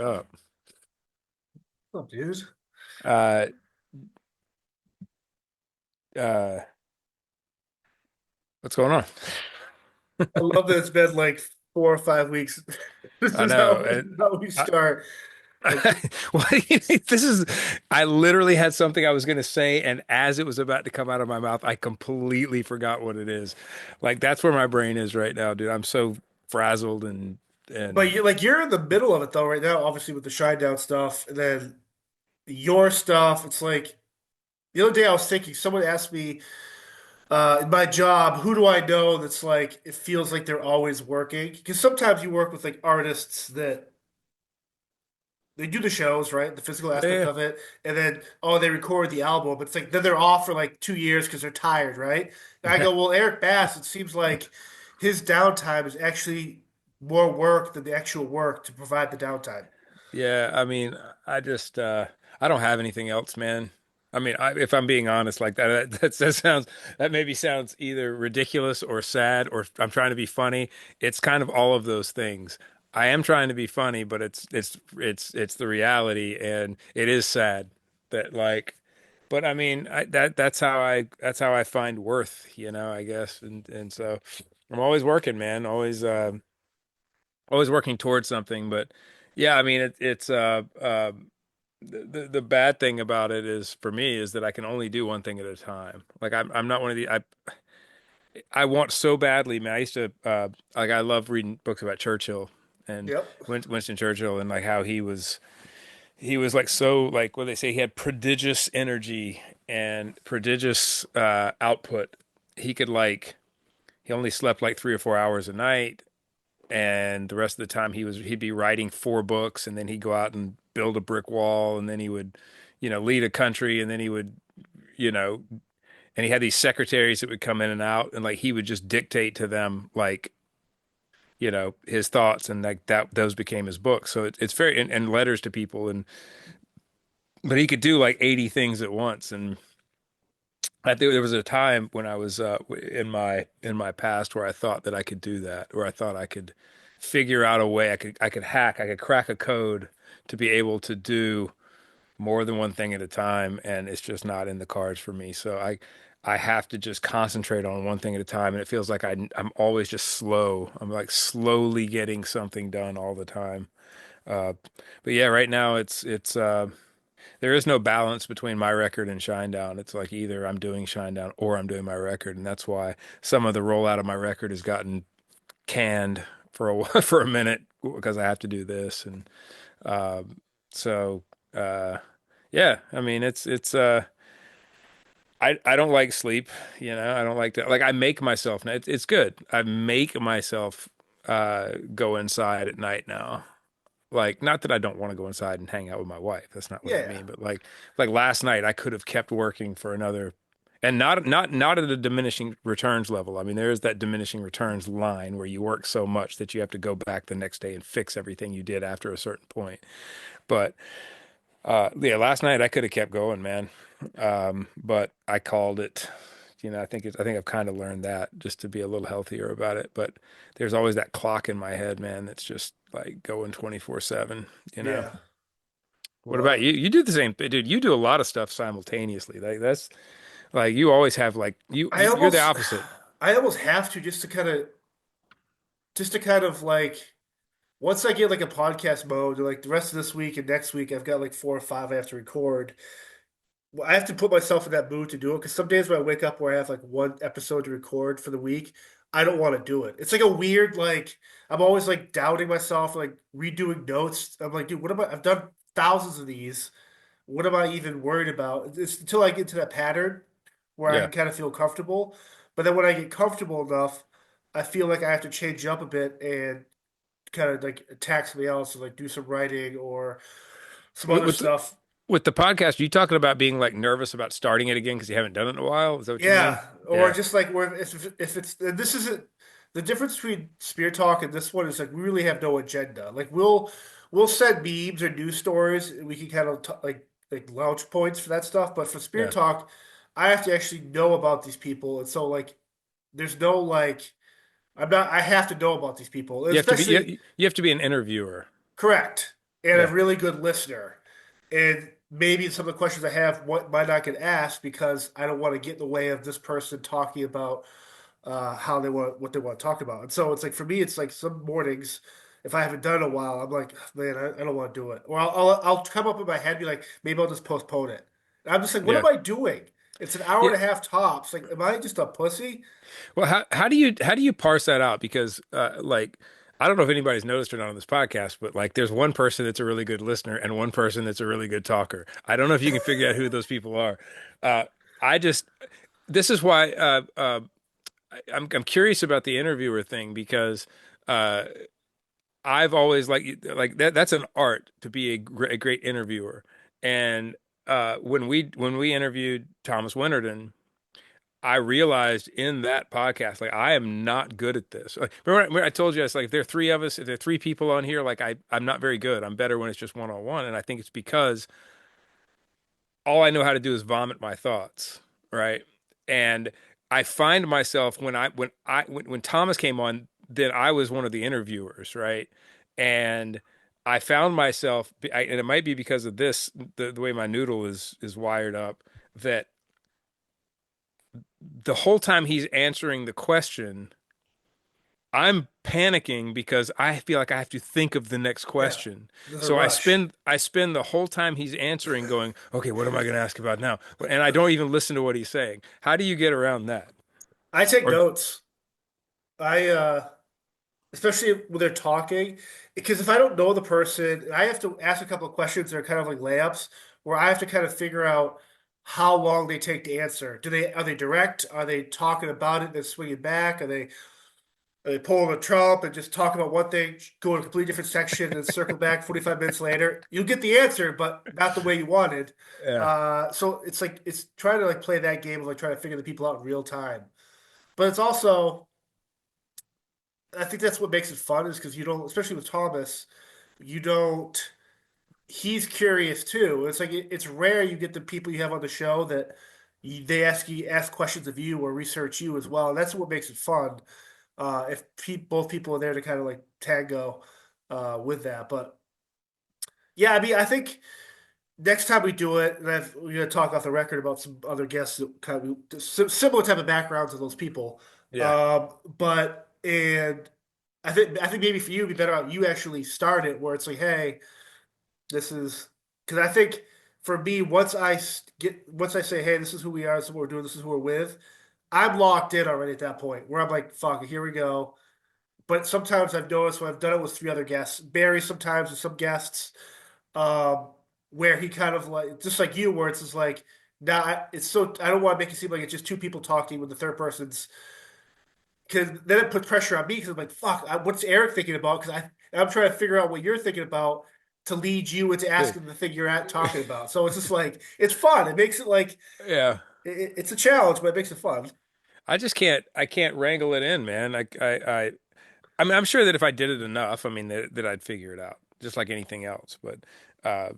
up? Oh, dude. Uh, uh, what's going on? I love that it's been like 4 or 5 weeks. This I is know. how we start. Like, What do you think? This is, I literally had something I was going to say, and as it was about to come out of my mouth, I completely forgot what it is. Like, that's where my brain is right now, dude. I'm so frazzled but and you're in the middle of it though right now, obviously with the Shinedown stuff, and then your stuff. It's like the other day I was thinking, someone asked me in my job, who do I know that's like it feels like they're always working? Because sometimes you work with like artists that they do the shows, right? The physical aspect yeah, of it. And then, oh, they record the album. But it's like, then they're off for like 2 years because they're tired, right? And I yeah, go, well, Eric Bass, it seems like his downtime is actually more work than the actual work to provide the downtime. yeah. I mean, I just, I don't have anything else, man. I mean, if I'm being honest, like that sounds, that maybe sounds either ridiculous or sad, or I'm trying to be funny. It's kind of all of those things. I am trying to be funny, but it's the reality, and it is sad that like, but I mean, that's how I find worth, I guess, and so I'm always working, man, always working towards something. But yeah, I mean, the bad thing about it is for me is that I can only do one thing at a time. Like I'm not one of the I want so badly, man. I used to like I love reading books about Churchill and Yep. Winston Churchill and like how he was like so like what they say he had prodigious energy and prodigious output. He could like he only slept like 3 or 4 hours a night, and the rest of the time he'd be writing 4 books, and then he'd go out and build a brick wall, and then he would lead a country, and then he would you know and he had these secretaries that would come in and out, and like he would just dictate to them like his thoughts, and like that those became his books. So it's very and letters to people, and but he could do like 80 things at once. And I think there was a time when I was in my past where I thought that I could do that, where I thought I could figure out a way I could hack, I could crack a code to be able to do more than one thing at a time, and it's just not in the cards for me. So I have to just concentrate on one thing at a time, and it feels like I'm always just slow. I'm like slowly getting something done all the time. Uh, but yeah, right now it's there is no balance between my record and Shinedown. It's like either I'm doing Shinedown or I'm doing my record, and that's why some of the rollout of my record has gotten canned for for a minute because I have to do this. And so uh, yeah, I mean I don't like sleep, I don't like to like I make myself it's good. I make myself go inside at night now. Like, not that I don't want to go inside and hang out with my wife. That's not what I Yeah. mean. But like last night, I could have kept working for another, and not at a diminishing returns level. I mean, there is that diminishing returns line where you work so much that you have to go back the next day and fix everything you did after a certain point. But yeah, last night I could have kept going, man. But I called it. I think I've kind of learned that just to be a little healthier about it. But there's always that clock in my head, man, that's just like going 24/7, you know. Yeah. What about Well, you? You do the same, dude. You do a lot of stuff simultaneously. Like that's like you always have like I you're the almost, opposite. I almost have to just to kind of like, once I get like a podcast mode, like the rest of this week and next week, I've got like 4 or 5 I have to record. Well, I have to put myself in that mood to do it because some days when I wake up where I have like one episode to record for the week, I don't want to do it. It's like a weird, like, I'm always like doubting myself, like redoing notes. I'm like, dude, what am I? I've done thousands of these. What am I even worried about? It's until I get to that pattern where I Yeah. can kind of feel comfortable. But then when I get comfortable enough, I feel like I have to change up a bit and kind of like attack something else, or like do some writing or some With other with, stuff. with the podcast, you talking about being like nervous about starting it again because you haven't done it in a while? Is that what you mean? Yeah, or Yeah. just like where if it's and this isn't the difference between Spear Talk and this one is like we really have no agenda. Like we'll set memes or news stories and we can kind of t like launch points for that stuff. But for Spear Yeah. Talk, I have to actually know about these people, and so like there's no like I have to know about these people, You have to be especially you have to be an interviewer. correct. and a Yeah. really good listener. And maybe some of the questions I have what might not get asked because I don't want to get in the way of this person talking about how they want what they want to talk about. And so it's like for me, it's like some mornings, if I haven't done it in a while, I'm like, man, I don't want to do it. Or I'll come up in my head, be like, maybe I'll just postpone it. And I'm just like, what Yeah. am I doing? It's an hour Yeah. and a half tops. Like, am I just a pussy? Well, how do you parse that out? Because like I don't know if anybody's noticed or not on this podcast, but like there's one person that's a really good listener and one person that's a really good talker. I don't know if you can figure out who those people are. Uh, I just this is why I'm curious about the interviewer thing because uh, I've always like that's an art to be a great interviewer. And when we interviewed Thomas Winterton, I realized in that podcast, like I am not good at this. Like, remember I told you, it's like if there are three of us, if there are three people on here, like I'm not very good. I'm better when it's just one on one, and I think it's because all I know how to do is vomit my thoughts, right? And I find myself when Thomas came on, then I was one of the interviewers, right? And I found myself, and it might be because of this, the way my noodle is wired up, that the whole time he's answering the question, I'm panicking because I feel like I have to think of the next Yeah, question. there's a So I rush. spend I spend the whole time he's answering going, okay, what am I going to ask about now? And I don't even listen to what he's saying. How do you get around that? I take Or notes. I especially when they're talking, because if I don't know the person, I have to ask a couple of questions that are kind of like layups, where I have to kind of figure out how long they take to answer. Do they are they direct? Are they talking about it and then swinging back? Are they pulling a Trump and just talk about one thing, go in a completely different section, and then circle back 45 minutes later? You'll get the answer, but not the way you wanted. yeah, So it's like it's trying to like play that game of like trying to figure the people out in real time. But it's also I think that's what makes it fun is because you don't, especially with Thomas, you don't. He's curious too. It's like it's rare you get the people you have on the show that they ask questions of you or research you as well, and that's what makes it fun. If both people are there to kind of like tango with that, but yeah, I mean, I think next time we do it, and we're gonna talk off the record about some other guests that kind of similar type of backgrounds of those people. yeah, But and I think maybe for you, it'd be better out you actually start it where it's like, hey, this is because I think for me, once I say, hey, this is who we are, this is what we're doing, this is who we're with, I'm locked in already at that point where I'm like, fuck, here we go. But sometimes I've noticed when I've done it with three other guests, Barry sometimes with some guests, um, where he kind of like just like you, where it's just like, nah, it's so I don't want to make it seem like it's just two people talking when the third person's because then it puts pressure on me because I'm like, fuck, what's Eric thinking about? I'm trying to figure out what you're thinking about to lead you into dude. asking the thing you're at talking about. So it's just like it's fun. It makes it like Yeah. it's a challenge, but it makes it fun. I can't wrangle it in, man. I mean, I'm sure that if I did it enough, I mean that I'd figure it out, just like anything else. But uh,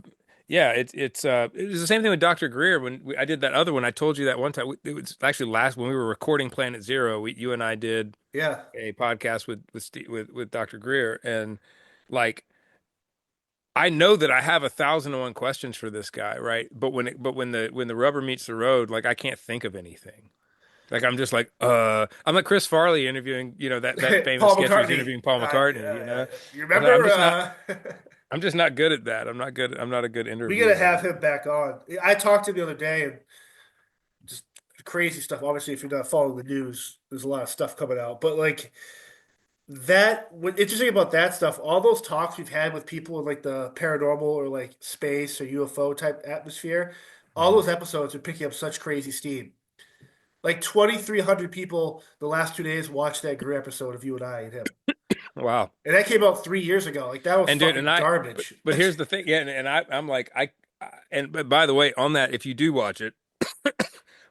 yeah, it was the same thing with Dr. Greer when I did that other one. I told you that one time. It was actually last when we were recording Planet Zero. You and I did Yeah. a podcast with Dr. Greer, and like I know that I have 1,001 questions for this guy, right? But when the rubber meets the road, like I can't think of anything. Like I'm just like, I'm like Chris Farley interviewing, that famous Paul sketch where he's McCartney. interviewing Paul McCartney. You I was like, remember? I'm just not good at that. I'm not a good We gotta interviewer. have him back on. I talked to him the other day and just crazy stuff. Obviously, if you're not following the news, there's a lot of stuff coming out. But like what interesting about that stuff, all those talks we've had with people in like the paranormal or like space or UFO type atmosphere, all Mhm. those episodes are picking up such crazy steam. Like 2,300 people the last 2 days watched that Greer episode of you and I and him. Wow. And that came out 3 years ago. Like that was And dude, and fucking I, garbage. but here's the thing. Yeah. And I'm like, and but by the way, on that, if you do watch it,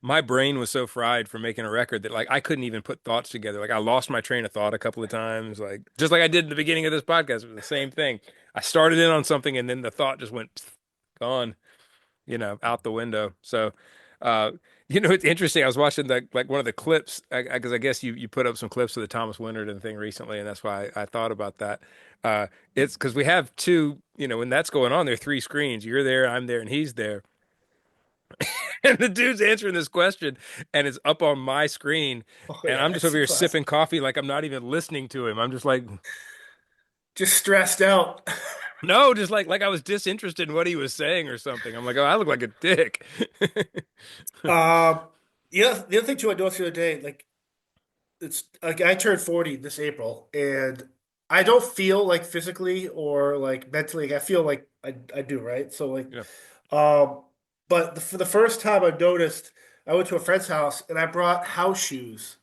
my brain was so fried from making a record that like I couldn't even put thoughts together. Like I lost my train of thought a couple of times, like just like I did in the beginning of this podcast. It was the same thing. I started in on something and then the thought just went gone, out the window. So, uh, You know, it's interesting. I was watching like one of the clips because I guess you put up some clips of the Thomas Winterton thing recently, and that's why I thought about that. It's because we have two, you know, when that's going on, there are three screens. You're there, I'm there, and he's there. And the dude's answering this question, and it's up on my screen, Oh and yeah, I'm just it's over a here sipping classic. coffee, like I'm not even listening to him. I'm just like, Just stressed out. no, just like I was disinterested in what he was saying or something. I'm like, oh, I look like a dick. Um, the other thing too I noticed the other day, like it's like I turned 40 this April, and I don't feel like physically or like mentally, like, I feel like I do, right? So like, Yeah, um, but for the first time I noticed, I went to a friend's house and I brought house shoes,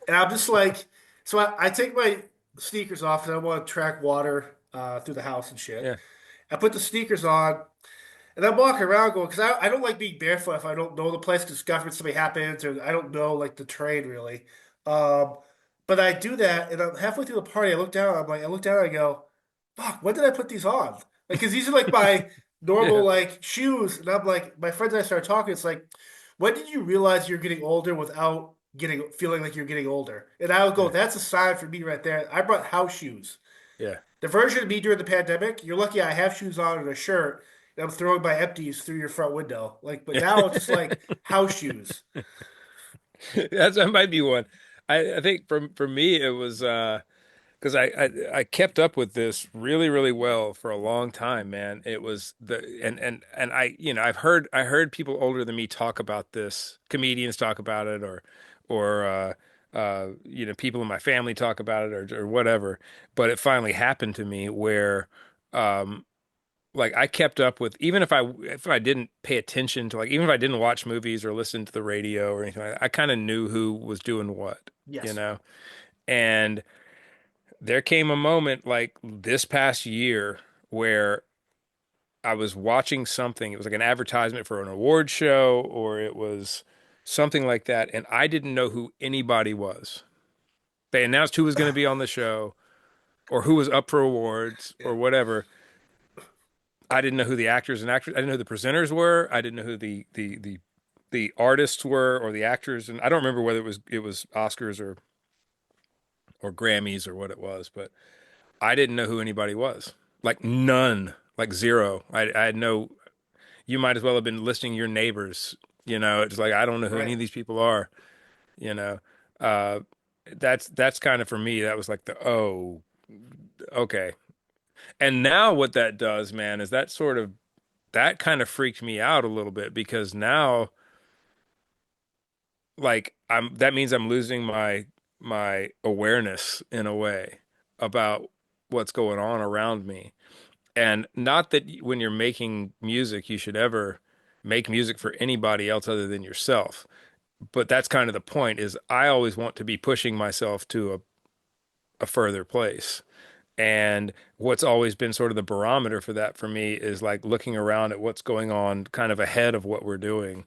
and I'm just like, so I take my sneakers off and I want to track water through the house and shit. yeah, I put the sneakers on. And I'm walking around going, because I don't like being barefoot if I don't know the place, because God forbid something happens, or I don't know like the terrain really. Um, but I do that, and I'm halfway through the party. I look down. I look down. And I go, "Fuck! When did I put these on?" Like, because these are like my normal yeah, like shoes, and I'm like, my friends and I started talking. It's like, when did you realize you're getting older without getting feeling like you're getting older? And I would go, yeah, that's a sign for me right there. I brought house shoes. yeah. The version of me during the pandemic, you're lucky I have shoes on and a shirt, and I'm throwing my empties through your front window. Like, but now it's just like house shoes. That might be one. I think for me it was because I kept up with this really really well for a long time, man. It was the and I you know I heard people older than me talk about this, comedians talk about it, or you know people in my family talk about it or whatever. But it finally happened to me where um like I kept up with even if I didn't pay attention to like even if I didn't watch movies or listen to the radio or anything like that, I kind of knew who was doing what, you Yes. know. And there came a moment like this past year where I was watching something. It was like an advertisement for an award show or it was something like that, and I didn't know who anybody was. They announced who was going to be on the show or who was up for awards Yeah. or whatever. I didn't know who the actors and actors. I didn't know who the presenters were. I didn't know who the artists were or the actors. And I don't remember whether it was Oscars or Grammys or what it was, but I didn't know who anybody was. Like none, like zero. I had no. You might as well have been listing your neighbors. You know, it's like I don't know who any Right. of these people are. You know, uh, that's kind of for me. That was like the oh, okay. And now what that does, man, is that kind of freaked me out a little bit because now like I'm that means I'm losing my awareness in a way about what's going on around me. And not that when you're making music you should ever make music for anybody else other than yourself. But that's kind of the point is I always want to be pushing myself to a further place. And what's always been sort of the barometer for that for me is like looking around at what's going on kind of ahead of what we're doing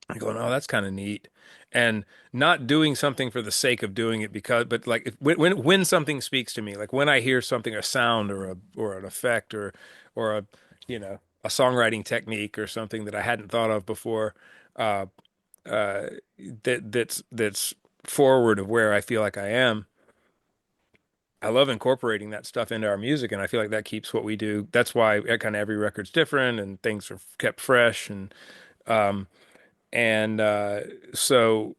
and going, oh, that's kind of neat. And not doing something for the sake of doing it because, but like when something speaks to me, like when I hear something, a sound or an effect or a you know a songwriting technique or something that I hadn't thought of before, uh, uh, that's forward of where I feel like I am. I love incorporating that stuff into our music, and I feel like that keeps what we do. That's why kind of every record's different, and things are kept fresh, um, and so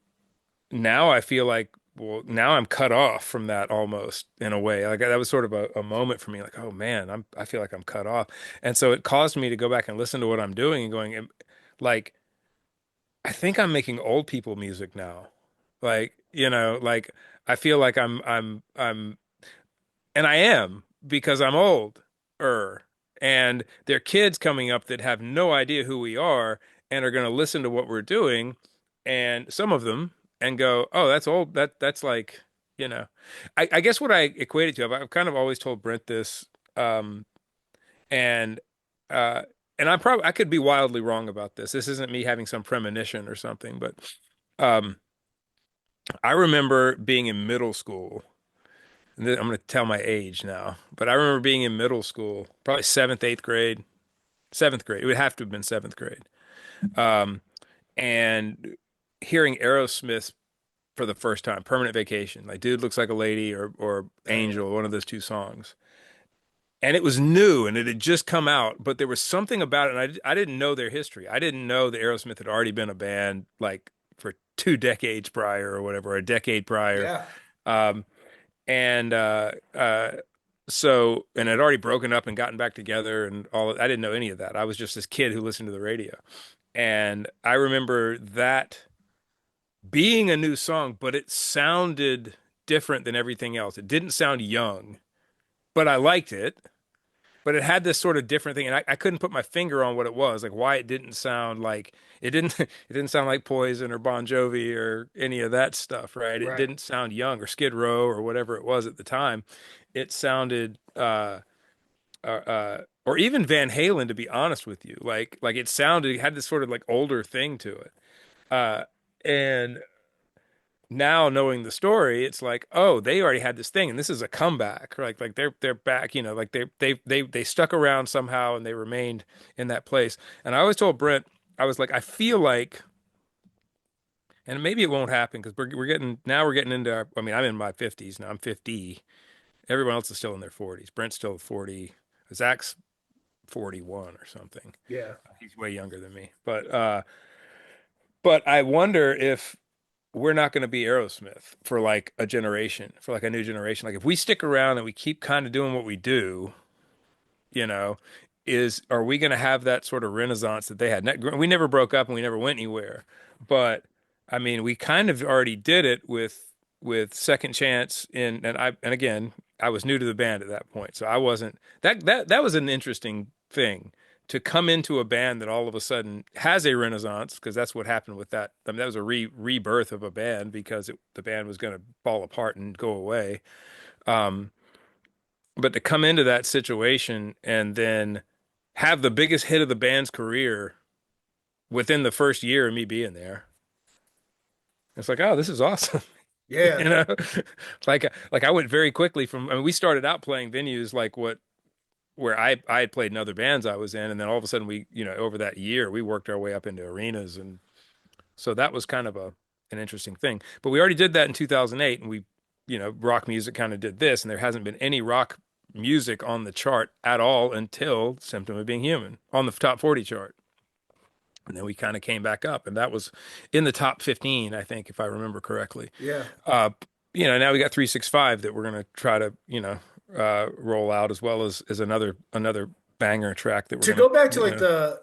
now I feel like, well, now I'm cut off from that almost in a way. Like that was sort of a moment for me, like, oh man, I feel like I'm cut off, and so it caused me to go back and listen to what I'm doing and going, like, I think I'm making old people music now, like you know, like I feel like I'm and I am because I'm old and there are kids coming up that have no idea who we are and are going to listen to what we're doing and some of them and go, oh, that's old. That's like, you know, I guess what I equate it to, I've kind of always told Brent this, um, and uh, and I could be wildly wrong about this. This isn't me having some premonition or something, but um, I remember being in middle school. I'm going to tell my age now, but I remember being in middle school, probably seventh, eighth grade, seventh grade. It would have to have been seventh grade. and hearing Aerosmith for the first time, Permanent Vacation, like Dude Looks Like a Lady or Oh yeah. Angel, one of those two songs. And it was new and it had just come out, but there was something about it. And I didn't know their history. I didn't know that Aerosmith had already been a band like for 2 decades prior or whatever, a decade prior. Yeah. Um, and so, and had already broken up and gotten back together and all. I didn't know any of that. I was just this kid who listened to the radio. And I remember that being a new song, but it sounded different than everything else. It didn't sound young, but I liked it. But it had this sort of different thing, and I couldn't put my finger on what it was, like why it didn't sound like it didn't it didn't sound like Poison or Bon Jovi or any of that stuff, right? It Right. didn't sound young or Skid Row or whatever it was at the time. It sounded or even Van Halen, to be honest with you, like it sounded it had this sort of like older thing to it. And now knowing the story, it's like, oh, they already had this thing, and this is a comeback. Like they're back, like they stuck around somehow and they remained in that place. And I always told Brent, I was like, I feel like, and maybe it won't happen because we're getting into I mean, I'm in my 50s now. I'm 50. Everyone else is still in their 40s. Brent's still 40. Zach's 41 or something. Yeah. He's way younger than me. But I wonder if we're not going to be Aerosmith for like a generation, for like a new generation. Like if we stick around and we keep kind of doing what we do, you know, are we going to have that sort of renaissance that they had? We never broke up and we never went anywhere, but I mean, we kind of already did it with Second Chance and again, I was new to the band at that point, so I wasn't that was an interesting thing to come into a band that all of a sudden has a renaissance because that's what happened with that. I mean, that was a rebirth of a band because the band was going to fall apart and go away. Um, but to come into that situation and then have the biggest hit of the band's career within the first year of me being there, it's like, oh, this is awesome. you Yeah. know, like I went very quickly from. I mean, we started out playing venues like what where I had played in other bands I was in, and then all of a sudden over that year we worked our way up into arenas, and so that was kind of a an interesting thing. But we already did that in 2008, and rock music kind of did this, and there hasn't been any rock music on the chart at all until Symptom of Being Human on the top 40 chart. And then we kind of came back up, and that was in the top 15, I think, if I remember correctly. Yeah. Uh, now we got 365 that we're going to try to, roll out as well as another banger track that we're To going go back to to, like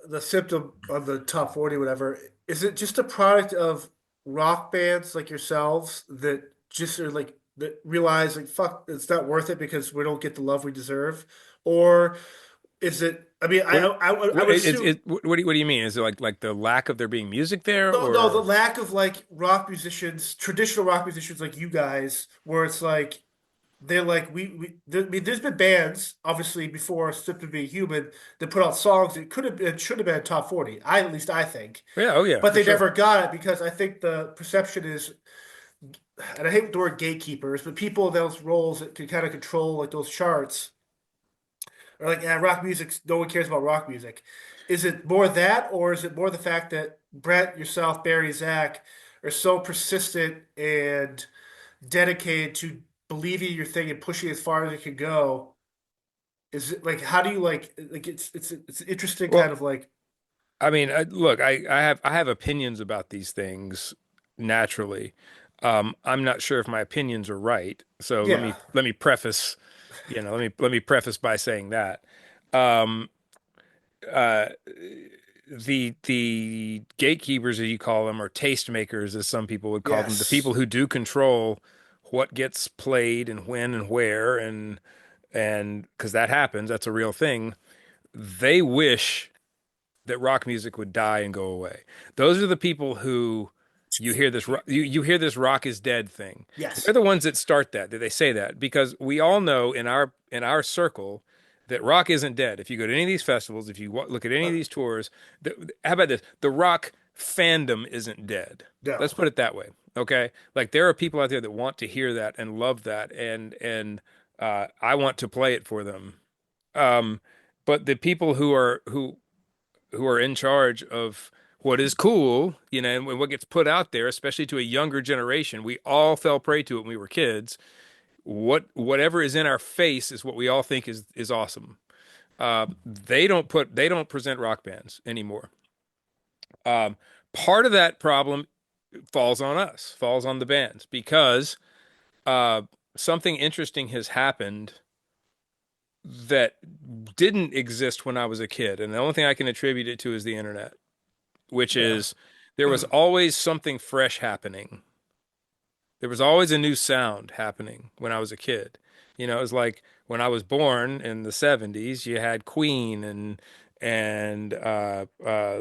the symptom on the top 40, whatever, is it just a product of rock bands like yourselves that just are like that realize like fuck, it's not worth it because we don't get the love we deserve? Or is it, I mean, what, I what, would assume what do you mean? Is it like the lack of there being music there no, the or? lack of like rock musicians, traditional rock musicians like you guys, where it's like they're like I mean, there's been bands obviously before Strip to Be Human that put out songs that could have been should have been top 40. At least I think, Yeah, oh yeah, but for they sure. never got it because I think the perception is, and I hate the word gatekeepers, but people in those roles that can kind of control like those charts are like, yeah, rock music. No one cares about rock music. Is it more that, or is it more the fact that Brett, yourself, Barry, Zach are so persistent and dedicated to believing your thing and pushing as far as it can go? Is it like how do you like it's an interesting kind Well, of like I mean, look, I have opinions about these things naturally. I'm not sure if my opinions are right, so yeah. let me preface, let me preface by saying that. Um, uh, the gatekeepers, as you call them, or tastemakers, as some people would call them, the Yes. people who do control what gets played and when and where, and because that happens, that's a real thing. They wish that rock music would die and go away. Those are the people who you hear this rock is dead thing. They're Yes. the ones that start that they say that because we all know in our circle that rock isn't dead. If you go to any of these festivals, if you look at any of Uh, these tours, how about this? The rock fandom isn't dead. Let's no. put it that way. Okay, like there are people out there that want to hear that and love that, and I want to play it for them. Um, but the people who are in charge of what is cool, and what gets put out there, especially to a younger generation, we all fell prey to it when we were kids. Whatever is in our face is what we all think is awesome. They don't present rock bands anymore. Um, Part of that problem falls on us, falls on the bands because uh, something interesting has happened that didn't exist when I was a kid, and the only thing I can attribute it to is the internet, which Yeah. is there was always something fresh happening. There was always a new sound happening when I was a kid. It was like when I was born in the 70s, you had Queen and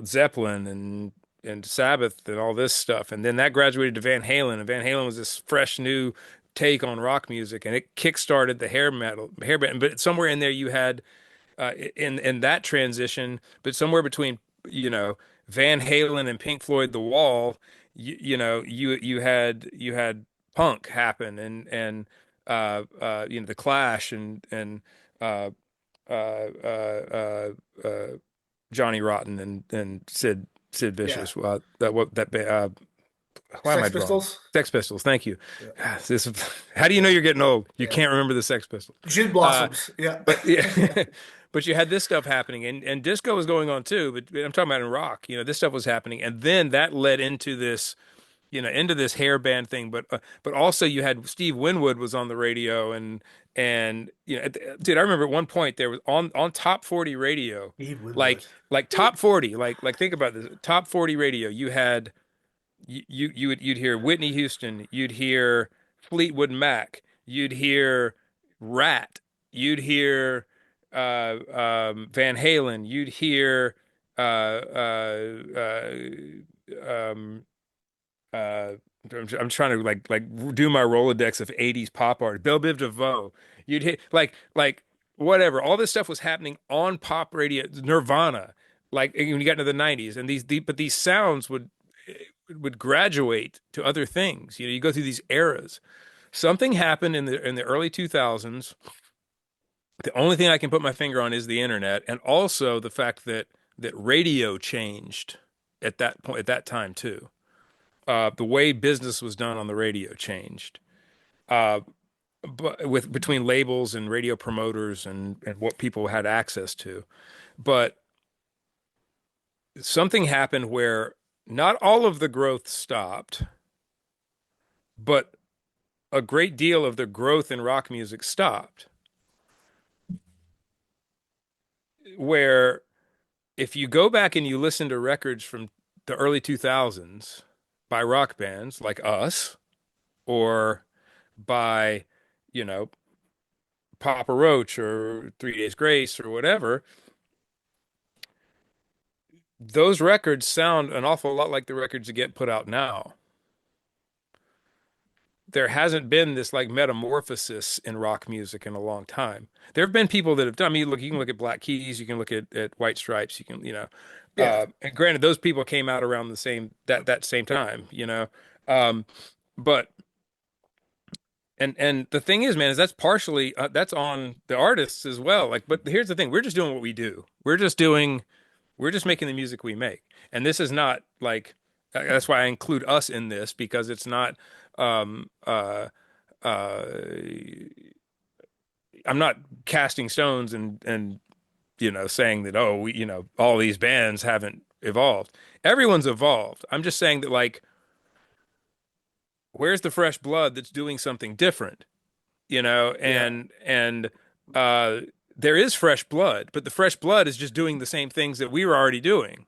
Zeppelin and Sabbath and all this stuff. And then that graduated to Van Halen, and Van Halen was this fresh new take on rock music, and it kickstarted the hair band. But somewhere in there you had in that transition, but somewhere between you know Van Halen and Pink Floyd, The Wall, you had punk happen and the Clash and uh, uh, uh, Johnny Rotten and Sid Yeah. Vicious. That what that why am I Sex drawing? Pistols. Sex Pistols. Thank you. Yeah. This, how do you know you're getting old? You Yeah. can't remember the Sex Pistols. Gin Uh, Blossoms. Yeah. but yeah, Yeah. but you had this stuff happening, and disco was going on too. But I'm talking about in rock. This stuff was happening, and then that led into this hair band thing. But also you had Steve Winwood was on the radio, and dude, I remember at one point there was on top 40 radio, Steve like Winwood. like top 40, like think about this, top 40 radio. You had you'd hear Whitney Houston, you'd hear Fleetwood Mac, you'd hear Rat, you'd hear Van Halen, you'd hear um, uh, I'm trying to like do my Rolodex of 80s pop art. Belle Biv DeVoe. You'd hit like whatever. All this stuff was happening on pop radio. Nirvana. Like when you got into the 90s, and these sounds would graduate to other things. You go through these eras. Something happened in the early 2000s. The only thing I can put my finger on is the internet, and also the fact that radio changed at that point at that time too. The way business was done on the radio changed. Uh, but with between labels and radio promoters and what people had access to. But something happened where not all of the growth stopped, but a great deal of the growth in rock music stopped. Where if you go back and you listen to records from the early 2000s by rock bands like us or by, you know, Papa Roach or 3 Days Grace or whatever, those records sound an awful lot like the records that get put out now. There hasn't been this like metamorphosis in rock music in a long time. There have been people that have done. I mean, look, you can look at Black Keys, you can look at White Stripes, you can, Yeah. and granted, those people came out around the same that same time. Um, but and the thing is, man, is that's partially that's on the artists as well. Like, but here's the thing: we're just doing what we do. We're just making the music we make, and this is not like that's why I include us in this because it's not. Um, uh, uh, I'm not casting stones and saying that we all these bands haven't evolved. Everyone's evolved. I'm just saying that like where's the fresh blood that's doing something different? Yeah. And uh there is fresh blood, but the fresh blood is just doing the same things that we were already doing.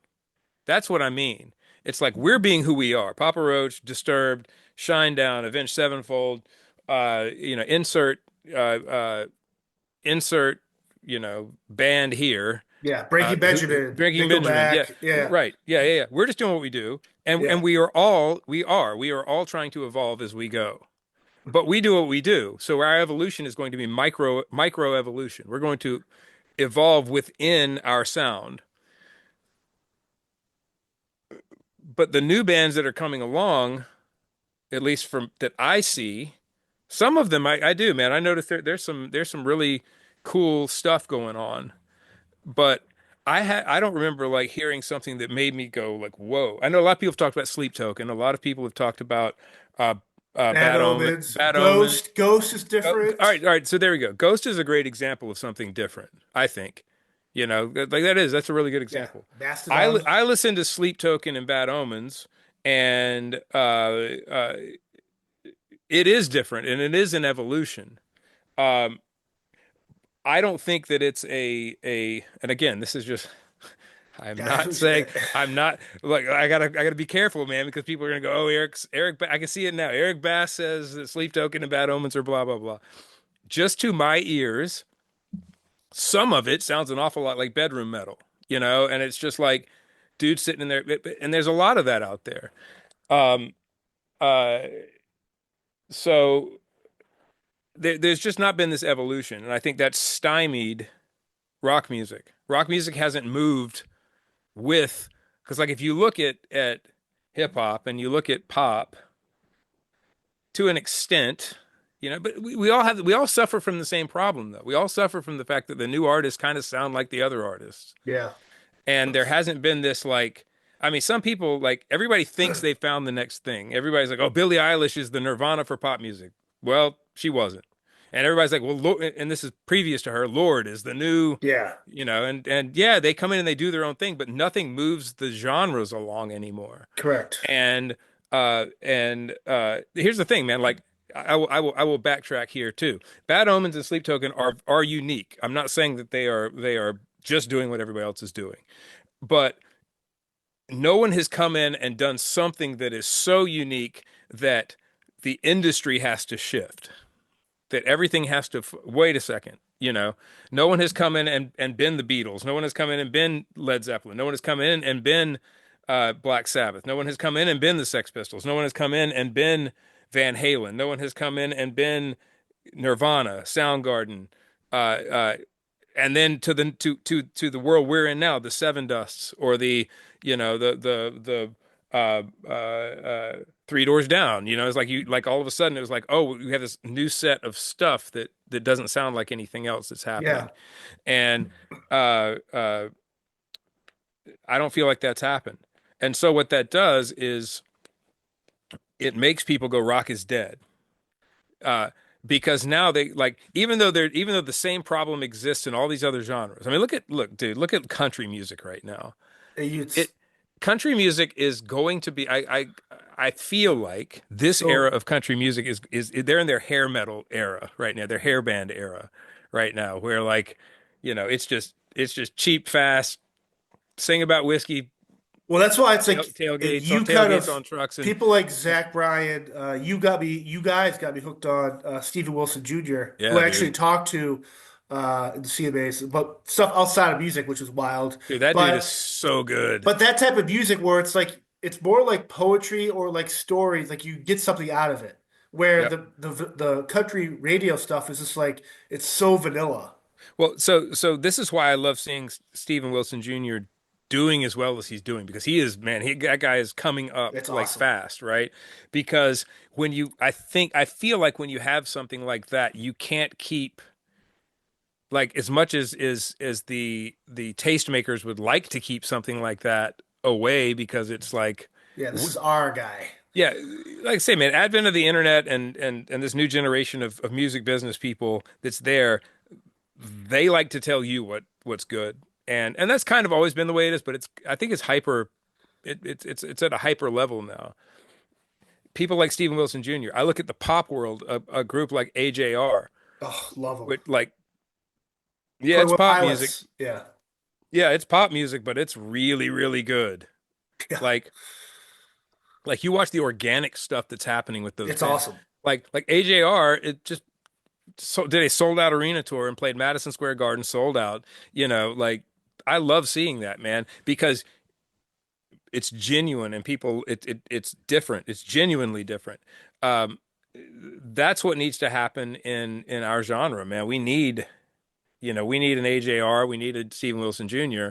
That's what I mean. It's like we're being who we are. Papa Roach, Disturbed, Shinedown, Avenged Sevenfold, insert uh uh insert, band here. Yeah. Breaking Benjamin, Drinking Benjamin, yeah, Nickelback. Yeah. right, yeah. We're just doing what we do, and Yeah. we are all trying to evolve as we go. But we do what we do, so our evolution is going to be micro evolution. We're going to evolve within our sound. But the new bands that are coming along, at least from that I see, some of them I do, man. I notice there's some really cool stuff going on, but I don't remember like hearing something that made me go like, whoa. I know a lot of people have talked about Sleep Token. A lot of people have talked about uh Bad Omens, Bad Omen. Ghost is All different. right, all right. So there we go. Ghost is a great example of something different, I think. Like that's a really good Yeah, example. Mastodon. I listen to Sleep Token and Bad Omens, and it is different, and it is an evolution. Um, I don't think that it's and again, this is just I'm not saying I'm not like I gotta be careful, man, because people are gonna go, oh, I can see it now. Eric Bass says that Sleep Token and Bad Omens are blah blah blah. Just to my ears, some of it sounds an awful lot like bedroom metal, and it's just like dude sitting in there, and there's a lot of that out there. Um, uh, so there's just not been this evolution, and I think that's stymied rock music. Rock music hasn't moved with because like if you look at hip hop and you look at pop to an extent, but we all suffer from the same problem though. We all suffer from the fact that the new artists kind of sound like the other artists. Yeah. And there hasn't been this like I mean some people like everybody thinks they found the next thing. Everybody's like, "Oh, Billie Eilish is the Nirvana for pop music." Well, she wasn't. And everybody's like, "Well, and this is previous to her, Lord is the new, Yeah. and yeah, they come in and they do their own thing, but nothing moves the genres along anymore." Correct. Here's the thing, man, like I will backtrack here too. Bad Omens and Sleep Token are unique. I'm not saying that they are just doing what everybody else is doing. But no one has come in and done something that is so unique that the industry has to shift, that everything has to wait a second. No one has come in and been the Beatles. No one has come in and been Led Zeppelin. No one has come in and been Black Sabbath. No one has come in and been the Sex Pistols. No one has come in and been Van Halen. No one has come in and been Nirvana, Soundgarden, uh, uh, and then to the world we're in now, the Seven Dusts or the Three Doors Down. It's like you like all of a sudden it was like, oh, you have this new set of stuff that doesn't sound like anything else that's Yeah. happening, and I don't feel like that's happened. And so what that does is it makes people go, rock is dead. uh, because now they like even though the same problem exists in all these other genres. I mean, dude, look at country music right now. It's It Country music is going to be I feel like this era so of country music is they're in their hair metal era right now, their hair band era right now, where like, it's just cheap, fast, sing about whiskey, well, that's why it's like you kind tailgates of on trucks and people like Zach Bryan. You guys got me hooked on Stephen Wilson Jr., who yeah, I actually dude. talked to in the CMAs about stuff outside of music, which is wild. Dude, that dude is But so good. that type of music where it's like it's more like poetry or like stories, like you get something out of it. Where Yep. the country radio stuff is just like it's so vanilla. Well, so this is why I love seeing Steven Wilson Jr. doing as well as he's doing because he is, man, that guy is coming up It's like awesome. fast, right? Because I feel like when you have something like that, you can't keep like as much as the tastemakers would like to keep something like that away because it's like Yeah, this is our guy. yeah, like I say, man, advent of the internet and this new generation of music business people that's there, they like to tell you what's good, and that's kind of always been the way it is. But I think it's hyper. It's at a hyper level now. People like Steven Wilson Jr. I look at the pop world, a group like AJR, Oh, love him. with like yeah, it's Colorado pop music. Pilots. Yeah. Yeah, it's pop music, but it's really really good. Yeah. Like you watch the organic stuff that's happening with those It's bands. awesome. Like AJR, it just did a sold out arena tour and played Madison Square Garden, sold out. Like I love seeing that, man, because it's genuine and it's different. It's genuinely different. Um, that's what needs to happen in our genre, man. We need an AJR, we need a Steven Wilson Jr.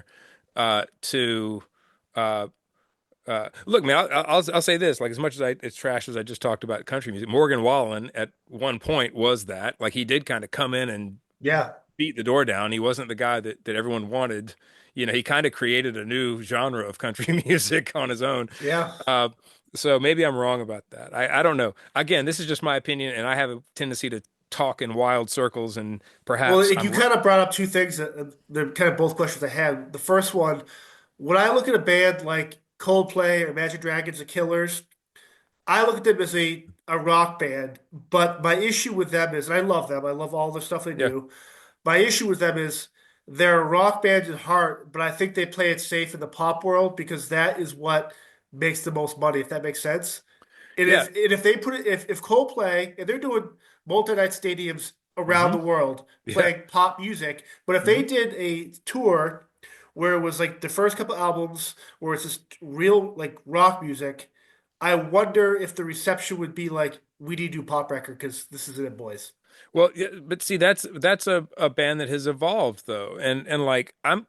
To uh, look, man. I'll say this: like as much as it's trash as I just talked about country music, Morgan Wallen at one point was that like he did kind of come in and Yeah. beat the door down. He wasn't the guy that everyone wanted, he kind of created a new genre of country music on his own. Yeah. Uh, so maybe I'm wrong about that. I don't know. Again, this is just my opinion, and I have a tendency to talk in wild circles, and Well, perhaps you I'm wrong. kind of brought up two things that they're kind of both questions I had. The first one, when I look at a band like Coldplay or Imagine Dragons or Killers, I look at them as a rock band. But my issue with them is, and I love them, I love all the stuff they Yeah. do. My issue with them is they're a rock band at heart, but I think they play it safe in the pop world because that is what makes the most money, if that makes sense. And Yeah. if they put it if Coldplay and they're doing multi-night stadiums around Hmm. the world Yeah. playing pop music, but if they Hmm. did a tour where it was like the first couple albums where it's just real like rock music, I wonder if the reception would be like we need to do pop record because this isn't it, boys. Well, yeah, but see, that's a band that has evolved though, and like I'm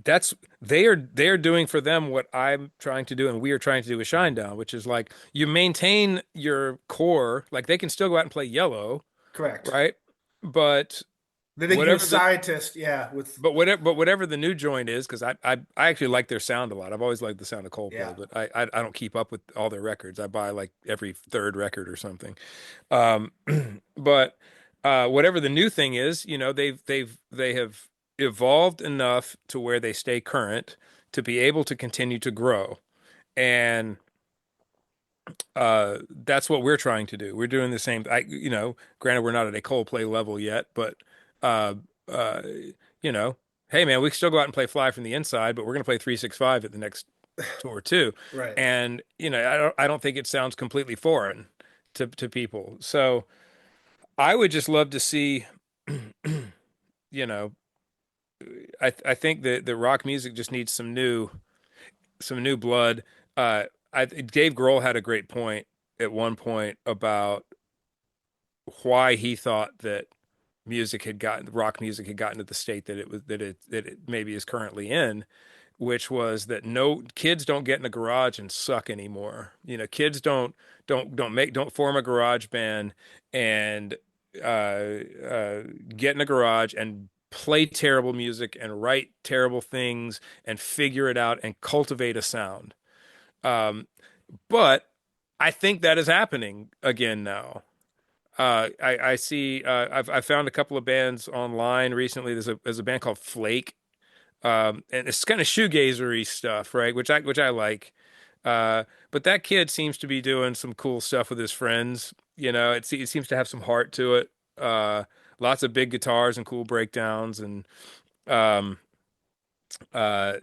that's they are doing for them what I'm trying to do and we are trying to do with Shinedown, which is like you maintain your core, like they can still go out and play Yellow, Correct. right? But Then they can do a whatever the scientist, yeah, with whatever the new joint is, because I actually like their sound a lot. I've always liked the sound of Coldplay, yeah. but I don't keep up with all their records. I buy like every third record or something. But whatever the new thing is, they have evolved enough to where they stay current to be able to continue to grow. And that's what we're trying to do. We're doing the same. Granted, we're not at a Coldplay level yet, but uh, uh, you know, hey man, we can still go out and play Fly from the Inside, but we're going to play 365 at the next tour too. Right. And I don't think it sounds completely foreign to people. So I would just love to see, you know, I think that the rock music just needs some new blood. Dave Grohl had a great point at one point about why he thought that rock music had gotten to the state that it maybe is currently in, which was that no kids don't get in a garage and suck anymore. Kids don't form a garage band and get in a garage and play terrible music and write terrible things and figure it out and cultivate a sound. Um, but I think that is happening again now. I see. I found a couple of bands online recently. There's a band called Flake, and it's kind of shoegazery stuff, right? Which I like. But that kid seems to be doing some cool stuff with his friends. It seems to have some heart to it. Lots of big guitars and cool breakdowns, and um, uh,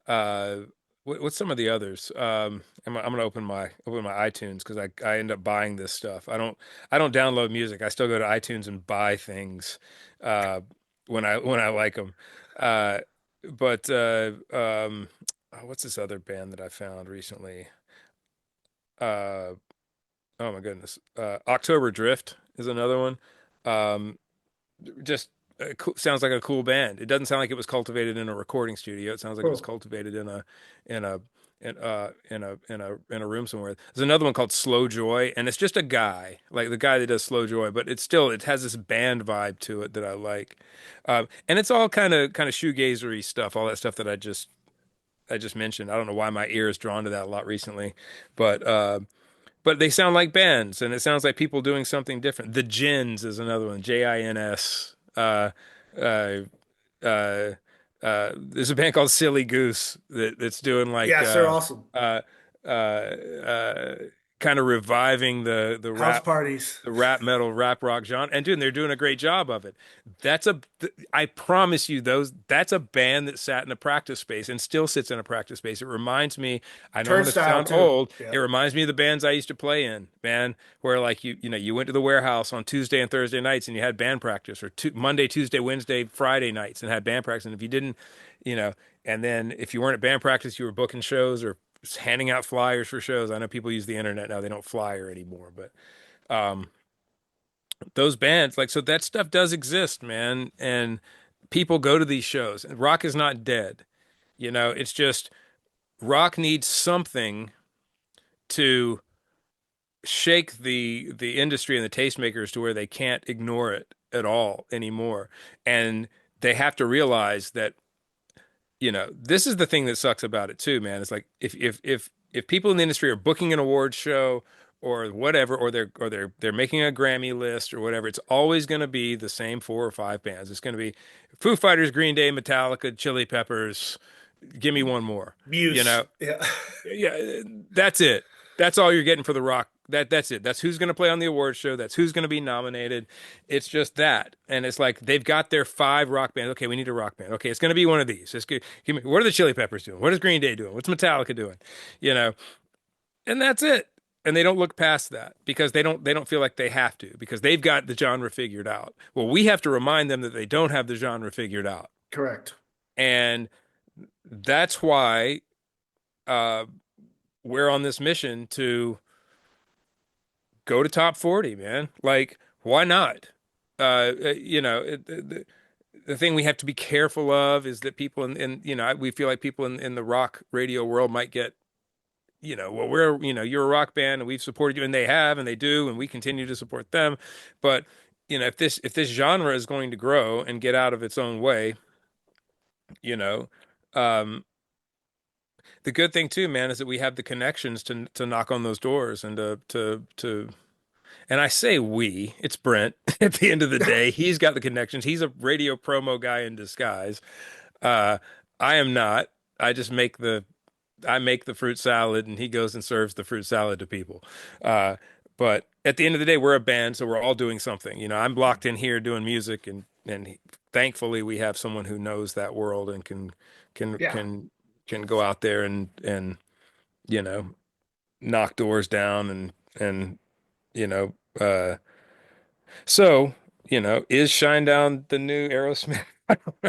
uh, what's some of the others? I'm gonna open my iTunes because I end up buying this stuff. I don't download music. I still go to iTunes and buy things uh, when I like them. Uh, but what's this other band that I found recently? Uh, oh my goodness, October Drift is another one. Um, just sounds like a cool band. It doesn't sound like it was cultivated in a recording studio. It sounds like it was Cool. cultivated in a in a room somewhere. There's another one called Slow Joy, and it's just a guy, like the guy that does Slow Joy, but it has this band vibe to it that I like. And it's all kind of shoegazery stuff, all that stuff that I just mentioned. I don't know why my ear is drawn to that a lot recently, but but they sound like bands, and it sounds like people doing something different. The Gins is another one, Jins. Uh, uh, there's a band called Silly Goose that's doing like Yes, they're awesome. uh, uh, kind of reviving the House rap parties. the rap metal rap rock genre, and dude, they're doing a great job of it. I promise you, that's a band that sat in a practice space and still sits in a practice space. It reminds me, I know I'm going to Turnstile sound too. old. Yeah. It reminds me of the bands I used to play in, man, where like you went to the warehouse on Tuesday and Thursday nights and you had band practice, or Monday, Tuesday, Wednesday, Friday nights and had band practice. And if you didn't, you know, and then if you weren't at band practice, you were booking shows or handing out flyers for shows. I know people use the internet now; they don't flyer anymore, but um, those bands, like, so that stuff does exist, man, and people go to these shows. And rock is not dead. It's just rock needs something to shake the industry and the tastemakers to where they can't ignore it at all anymore. And they have to realize that this is the thing that sucks about it too, man. It's like if people in the industry are booking an awards show or whatever, or they're making a Grammy list or whatever, it's always going to be the same four or five bands. It's going to be Foo Fighters, Green Day, Metallica, Chili Peppers. Give me one more. You Muse. know, Yeah. yeah, that's it. That's all you're getting for the rock. That's it. That's who's going to play on the awards show. That's who's going to be nominated. It's just that, and it's like they've got their five rock bands. Okay, we need a rock band. Okay, it's going to be one of these. Give me. What are the Chili Peppers doing? What is Green Day doing? What's Metallica doing? You know, and that's it. And they don't look past that because they don't feel like they have to because they've got the genre figured out. Well, we have to remind them that they don't have the genre figured out, Correct. and that's why uh, we're on this mission to go to top 40, man. Like, why not? The thing we have to be careful of is that people we feel like people in the rock radio world might get, well, you're a rock band and we've supported you and they have and they do and we continue to support them. But, if this genre is going to grow and get out of its own way, you know, um, the good thing too, man, is that we have the connections to knock on those doors and to and I say we, it's Brent. At the end of the day, he's got the connections. He's a radio promo guy in disguise. Uh, I am not. I just I make the fruit salad and he goes and serves the fruit salad to people. Uh, but at the end of the day, we're a band, so we're all doing something. I'm locked in here doing music and thankfully we have someone who knows that world and can Yeah. can can go out there and you know knock doors down and you know uh so, is Shinedown the new Aerosmith?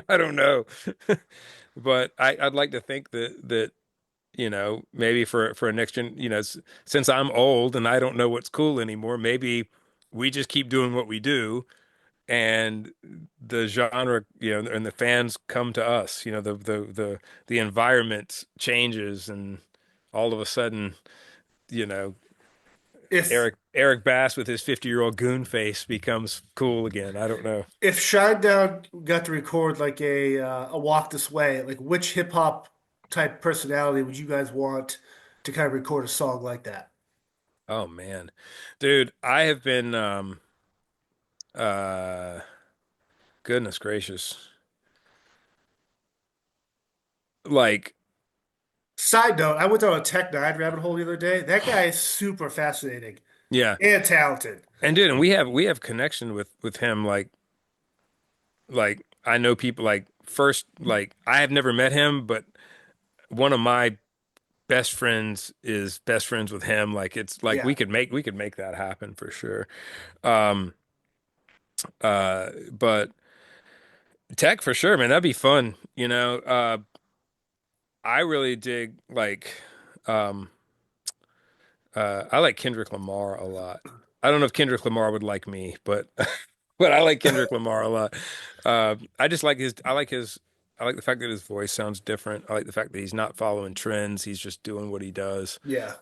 I don't know. But I'd like to think that maybe for a next gen, since I'm old and I don't know what's cool anymore, maybe we just keep doing what we do and the genre, and the fans come to us, the environment changes and all of a sudden, you know, If Eric Bass with his 50-year-old goon face becomes cool again. I don't know. if Shinedown got to record like a Walk This Way, like which hip hop type personality would you guys want to kind of record a song like that? Oh man. Dude, I have been uh goodness gracious. Like, Side note, I went down a Tech Nine rabbit hole the other day. That guy is super fascinating yeah. and talented. And dude, and we have connection with him like I know people like first like I have never met him, but one of my best friends is best friends with him. Like it's like Yeah. we could make that happen for sure. Um but tech for sure, man. That'd be fun. I really dig um I like Kendrick Lamar a lot. I don't know if Kendrick Lamar would like me, but but I like Kendrick Lamar a lot. I just like I like the fact that his voice sounds different. I like the fact that he's not following trends. He's just doing what he does. Yeah.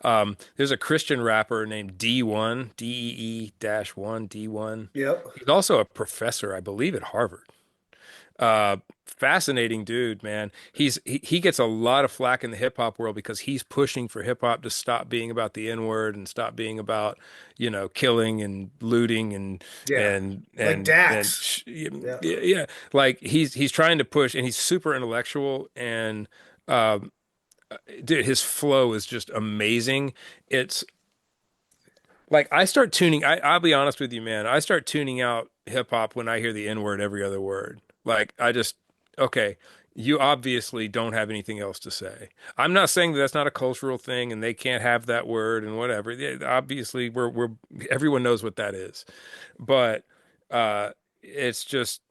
There's a Christian rapper named D1, DEE-1, D1. Yep. He's also a professor, I believe, at Harvard. Fascinating dude, man. He gets a lot of flack in the hip hop world because he's pushing for hip hop to stop being about the N word and stop being about, killing and looting and Yeah. and Like and and Dax. sh yeah, Yeah. yeah. Like he's trying to push and he's super intellectual and um dude, his flow is just amazing. It's like I'll be honest with you, man. I start tuning out hip hop when I hear the N word every other word. Like okay, you obviously don't have anything else to say. I'm not saying that that's not a cultural thing and they can't have that word and whatever. Yeah, obviously, everyone knows what that is. But it's just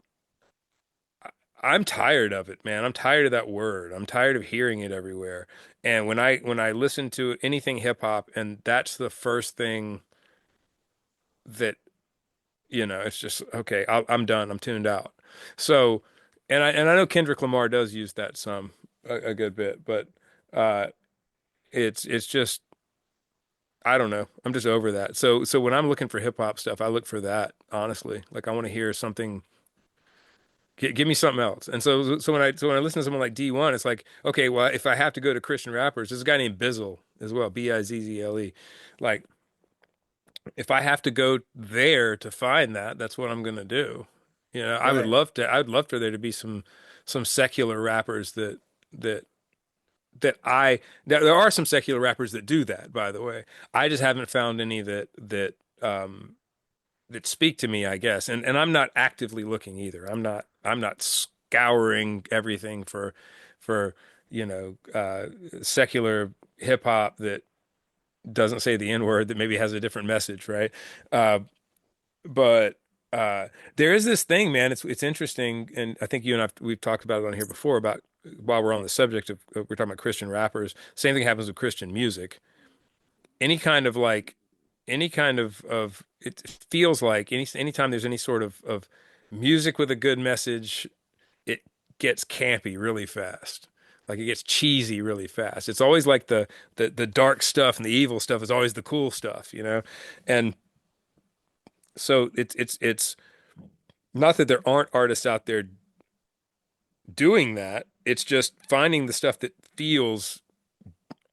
I'm tired of it, man. I'm tired of that word. I'm tired of hearing it everywhere. And when I listen to anything hip hop and that's the first thing that it's just okay. I'm done. I'm tuned out. So, and I know Kendrick Lamar does use that a good bit, but uh, it's just I don't know. I'm just over that. So when I'm looking for hip hop stuff, I look for that honestly. Like I want to hear something Give me something else. And so when I listen to someone like D1, it's like, okay, well, if I have to go to Christian rappers, there's a guy named Bizzle as well, Bizzle. Like, if I have to go there to find that, that's what I'm gonna do. Right. I'd love for there to be some secular rappers that that I there are some secular rappers that do that, by the way. I just haven't found any that speak to me, I guess. And I'm not actively looking either. I'm not scouring everything for secular hip hop that doesn't say the N word, that maybe has a different message, right? Uh, but there is this thing, man. It's interesting, and I think you and we've talked about it on here before about while we're on the subject of we're talking about Christian rappers. Same thing happens with Christian music. Any kind of like any kind of it feels like anytime there's any sort of music with a good message, it gets campy really fast. Like it gets cheesy really fast. It's always like the dark stuff and the evil stuff is always the cool stuff, you know? And so it's not that there aren't artists out there doing that. It's just finding the stuff that feels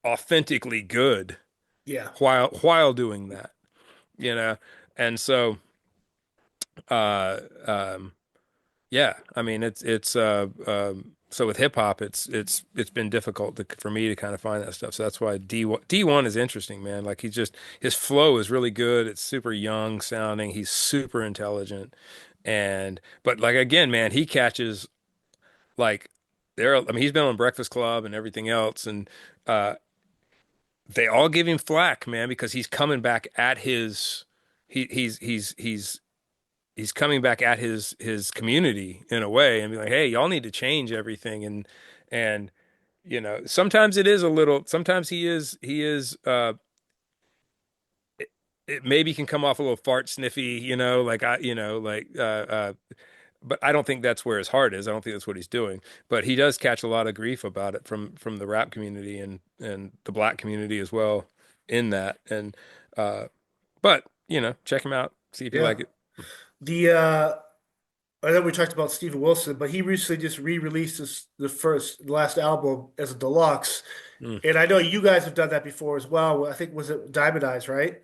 authentically good Yeah. while doing that, you know? And so uh um yeah, I mean so with hip hop it's been difficult for me to kind of find that stuff. So that's why D1 is interesting, man. Like his flow is really good. It's super young sounding. He's super intelligent. And but like again, man, he catches like I mean he's been on Breakfast Club and everything else and uh they all give him flack, man, because he's coming back at his he's coming back at his community in a way and be like, hey, y'all need to change everything. And sometimes it is a little, sometimes he is it maybe can come off a little fart sniffy, like but I don't think that's where his heart is. I don't think that's what he's doing. But he does catch a lot of grief about it from the rap community and the black community as well in that. And but check him out, see if you Yeah. like it. The I know we talked about Steven Wilson, but he recently just re-released the last album as a deluxe. Mm. And I know you guys have done that before as well. I think was it Diamond Eyes, right?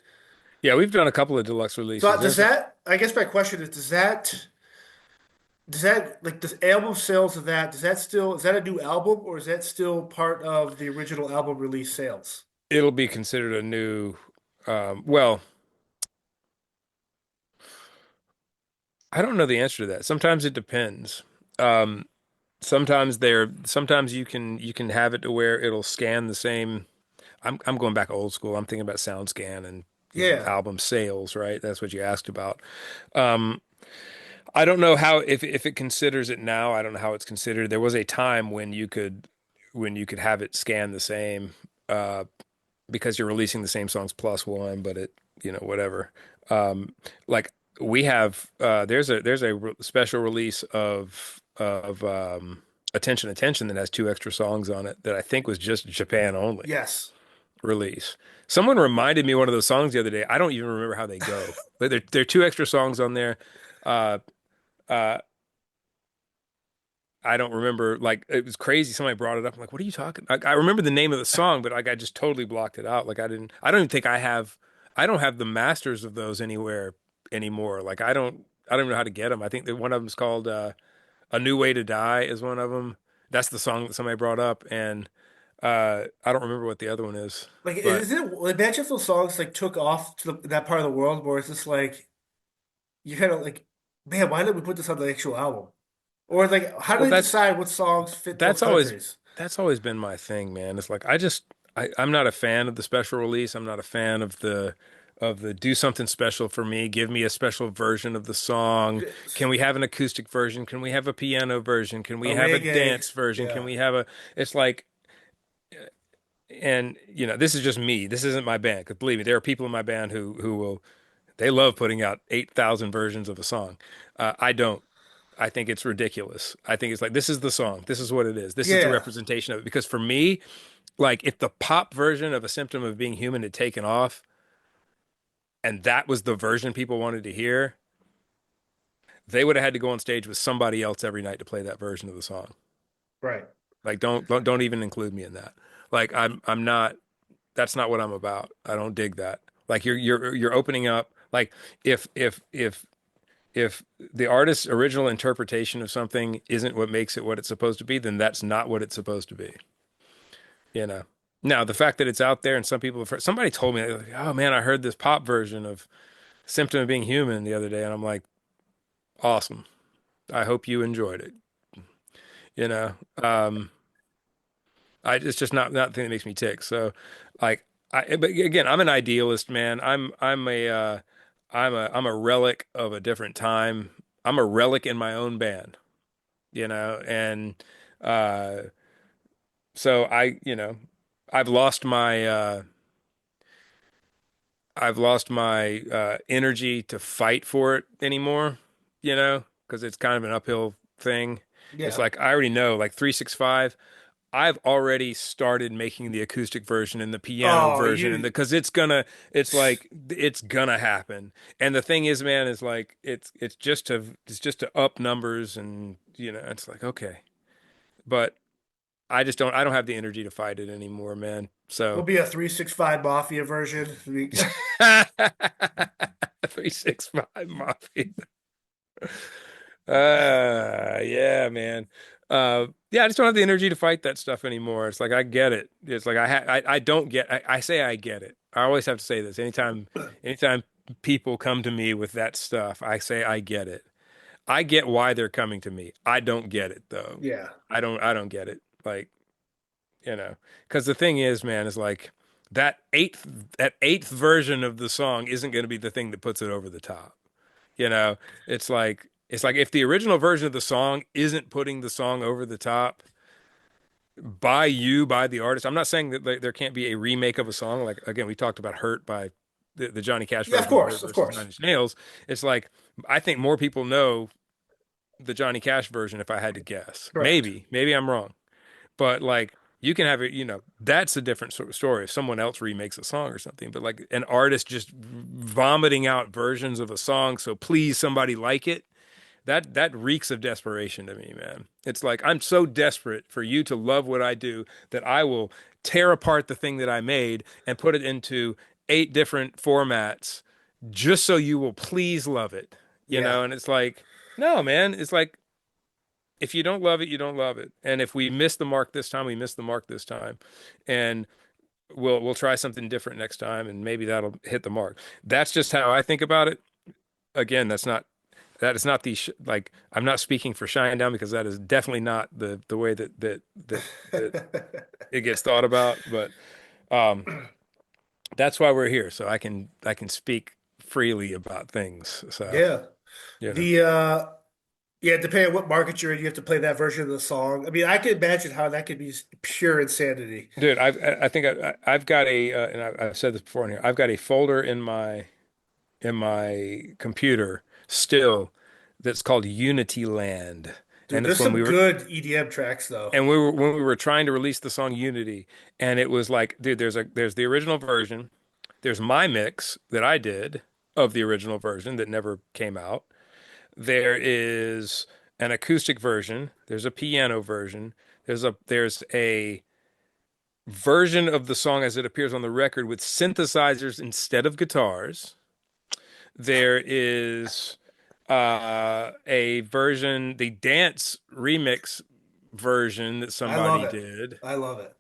Yeah, we've done a couple of deluxe So releases. does There's that, I guess my question is, does that like the album sales of that, is that a new album or is that still part of the original album release sales? It'll be considered a new well, I don't know the answer to that. Sometimes it depends. Um, sometimes you can have it to where it'll scan the same. I'm going back old school. I'm thinking about SoundScan and Yeah. album sales, right? That's what you asked about. Um, I don't know how if it considers it now. I don't know how it's considered. There was a time when you could have it scan the same because you're releasing the same songs plus one, but whatever. Like we have there's a special release of Attention Attention that has two extra songs on it that I think was just Japan only Yes. release. Someone reminded me of one of those songs the other day. I don't even remember how they go, but there are two extra songs on there. Uh, uh, I don't remember. Like it was crazy. Somebody brought it up. I'm like, what are you talking? I remember the name of the song, but like I just totally blocked it out. Like I didn't. I don't even think I have. I don't have the masters of those anywhere anymore. Like I don't. I don't even know how to get them. I think that one of them is called "A New Way to Die" is one of them. That's the song that somebody brought up, and I don't remember what the other one is. Like, But is it, like, imagine if those songs like took off to that part of the world where it's just like, you kind of like, man, why didn't we put this on the actual album? Or like, how do well, they decide what songs fit those that's always countries? that's always been my thing, man. It's like I'm not a fan of the special release. I'm not a fan of the do something special for me. Give me a special version of the song. Can we have an acoustic version? Can we have a piano version? Can we A have a reggae, dance version? Can yeah, we have a it's like and this is just me. This isn't my band. 'Cause believe me, there are people in my band who will they love putting out 8,000 versions of a song. I don't. I think it's ridiculous. I think it's like this is the song. This is what it is. This is the yeah. representation of it. Because for me, like if the pop version of A Symptom of Being Human had taken off and that was the version people wanted to hear, they would have had to go on stage with somebody else every night to play that version of the song. Right. Like don't even include me in that. Like I'm not that's not what I'm about. I don't dig that. Like you're opening up like if if the artist's original interpretation of something isn't what makes it what it's supposed to be, then that's not what it's supposed to be, you know. Now, the fact that it's out there and some people have heard, somebody told me, like, oh man, I heard this pop version of Symptom of Being Human the other day, and I'm like, awesome. I hope you enjoyed it. You know, it's just not the thing that makes me tick. So, like, but again, I'm an idealist, man. I'm a relic of a different time. I'm a relic in my own band, you know, and uh, so I've lost my energy to fight for it anymore, you know, because it's kind of an uphill thing. It's Yeah. like I already know, like 365. I've already started making the acoustic version and the piano Oh, version and because it's like it's gonna happen. And the thing is, man, is like it's just to up numbers and it's like okay. But I don't have the energy to fight it anymore, man. There'll So be a 365 Mafia version. 365 Mafia. Yeah, man. Yeah, I just don't have the energy to fight that stuff anymore. It's like I get it. It's like I don't get I say I get it. I always have to say this. Anytime people come to me with that stuff, I say I get it. I get why they're coming to me. I don't get it though. Yeah. I don't get it. Like, because the thing is, man, is like that eighth version of the song isn't going to be the thing that puts it over the top. You know, it's like if the original version of the song isn't putting the song over the top by the artist. I'm not saying that there can't be a remake of a song. Like again, we talked about "Hurt" by the Johnny Cash Yeah, of version of "Hurt" course, of versus Nine course. Inch Nails. It's like I think more people know the Johnny Cash version if I had to guess. Correct. Maybe I'm wrong. But like you can have it, that's a different sort of story if someone else remakes a song or something. But like an artist just vomiting out versions of a song, so please somebody like it. That reeks of desperation to me, man. It's like I'm so desperate for you to love what I do that I will tear apart the thing that I made and put it into eight different formats just so you will please love it. Yeah. And it's like, no, man. It's like if you don't love it, you don't love it. And if we miss the mark this time, we miss the mark this time. And we'll try something different next time and maybe that'll hit the mark. That's just how I think about it. Again, that is not like I'm not speaking for Shinedown because that is definitely not the way that it gets thought about, but um that's why we're here. So I can speak freely about things. So, Yeah. you know. The yeah, depending on what market you're in, you have to play that version of the song. I mean, I can imagine how that could be pure insanity. Dude, I think I've got and I've said this before in here. I've got a folder in my computer still that's called Unity Land. Dude, And it's there's when some we were good EDM tracks though. and we were when we were trying to release the song Unity, and it was like, dude, there's the original version, there's my mix that I did of the original version that never came out. There is an acoustic version, there's a piano version, there's a version of the song as it appears on the record with synthesizers instead of guitars. There is a version, the dance remix version that I love somebody it. did. I love it.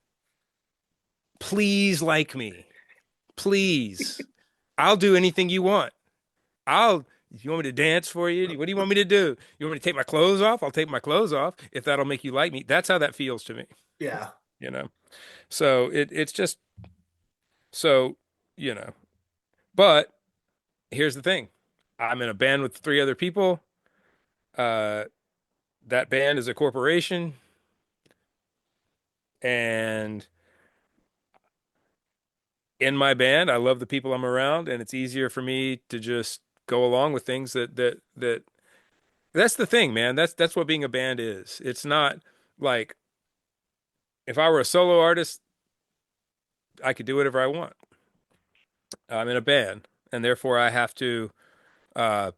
Please like me. Please. I'll do anything you want. If you want me to dance for you, what do you want me to do? You want me to take my clothes off? I'll take my clothes off if that'll make you like me. That's how that feels to me, Yeah. you know? So it's just so, you know, but here's the thing. I'm in a band with three other people. Uh, that band is a corporation, and in my band, I love the people I'm around, and it's easier for me to just go along with things that that's the thing, man. That's what being a band is. It's not like if I were a solo artist, I could do whatever I want. I'm in a band, and therefore I have to uh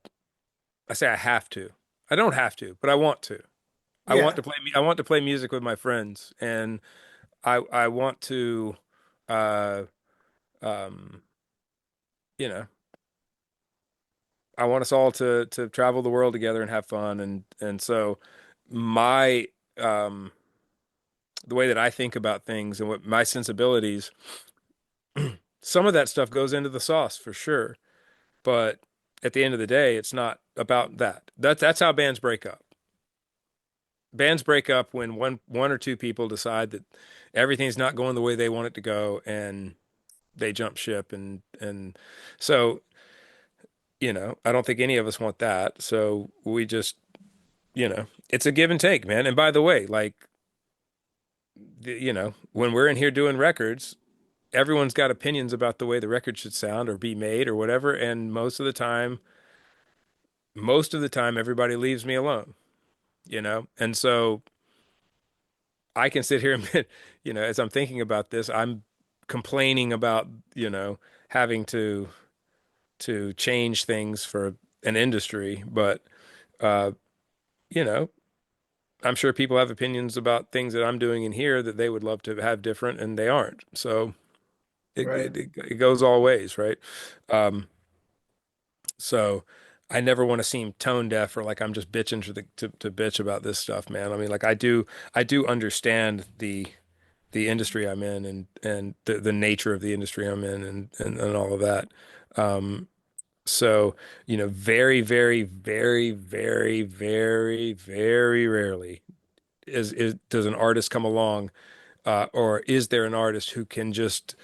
I say I have to. I don't have to, but I want to. Yeah, I want to play music with my friends, and I want to, uh, um, you know, I want us all to travel the world together and have fun, and so my um, the way that I think about things and what my sensibilities, some of that stuff goes into the sauce for sure, but at the end of the day, it's not about that. That's how bands break up. Bands break up when one or two people decide that everything's not going the way they want it to go, and they jump ship, and so I don't think any of us want that. So we just, it's a give and take, man. And by the way, like, when we're in here doing records, everyone's got opinions about the way the record should sound or be made or whatever, and most of the time everybody leaves me alone. And so I can sit here and as I'm thinking about this, I'm complaining about, having to change things for an industry, but uh, you know, I'm sure people have opinions about things that I'm doing in here that they would love to have different, and they aren't. So right. it goes all ways, right? Um, so I never want to seem tone deaf or like I'm just bitching to bitch about this stuff, man. I mean, like I do understand the industry I'm in, and the nature of the industry I'm in, and all of that. Um, so, very, very, very, very, very, very rarely does an artist come along, or is there an artist who can just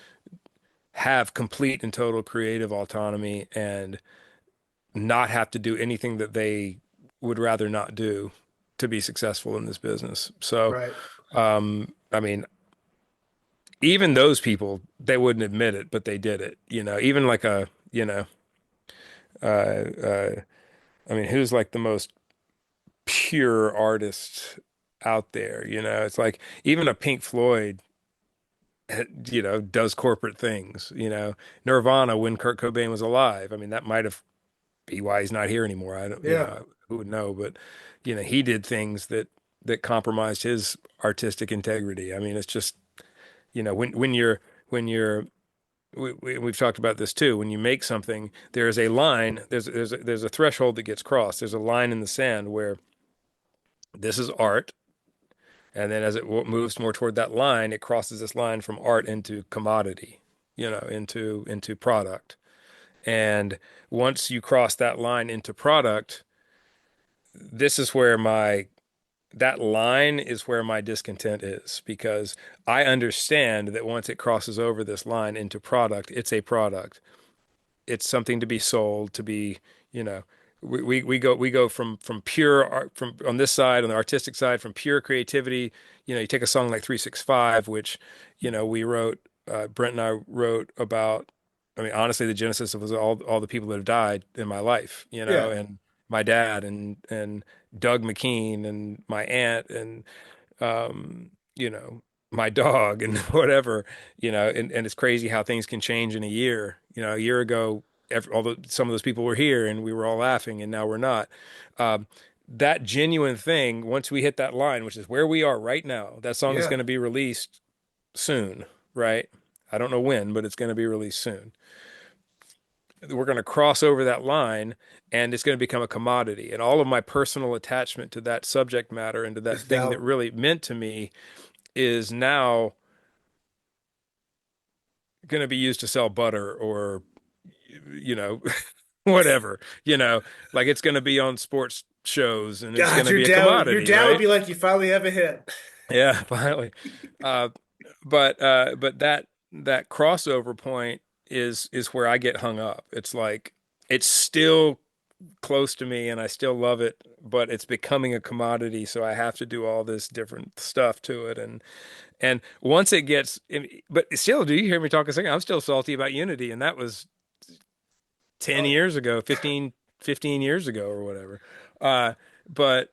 have complete and total creative autonomy and not have to do anything that they would rather not do to be successful in this business. So, Right. I mean, even those people, they wouldn't admit it, but they did it. Even like uh, uh, I mean, who's like the most pure artist out there? It's like even a Pink Floyd, does corporate things. Nirvana when Kurt Cobain was alive. I mean, that might have be why he's not here anymore. I don't, Yeah. who would know? But he did things that compromised his artistic integrity. I mean, it's just, when you're we've talked about this too. When you make something, there is a line. There's a threshold that gets crossed. There's a line in the sand where this is art, and then as it moves more toward that line, it crosses this line from art into commodity, into product. And once you cross that line into product, this is where my that line is where my discontent is, because I understand that once it crosses over this line into product, it's a product. It's something to be sold, to be, you know, we go from pure art, from on this side, on the artistic side, from pure creativity. You take a song like 365, which, we wrote, Brent and I wrote about. I mean, honestly, the genesis of was all the people that have died in my life, Yeah. and my dad, and Doug McKean, and my aunt, and you know, my dog, and whatever, and it's crazy how things can change in a year. A year ago, some of those people were here and we were all laughing, and now we're not. That genuine thing, once we hit that line, which is where we are right now, that song is Yeah. going to be released soon, right? I don't know when, but it's going to be released soon. We're going to cross over that line, and it's going to become a commodity. And all of my personal attachment to that subject matter and to that It's thing that now. really meant to me is now going to be used to sell butter, or you know whatever, like it's going to be on sports shows, and it's going God, to your be a dad, your commodity, dad would right? be like, you finally have a hit. Yeah, finally. uh but that crossover point is where I get hung up. It's like it's still close to me and I still love it, but it's becoming a commodity, so I have to do all this different stuff to it. And once it gets, but still, do you hear me talk a second? I'm still salty about Unity, and that was 10 Oh, years ago, 15 years ago, or whatever. But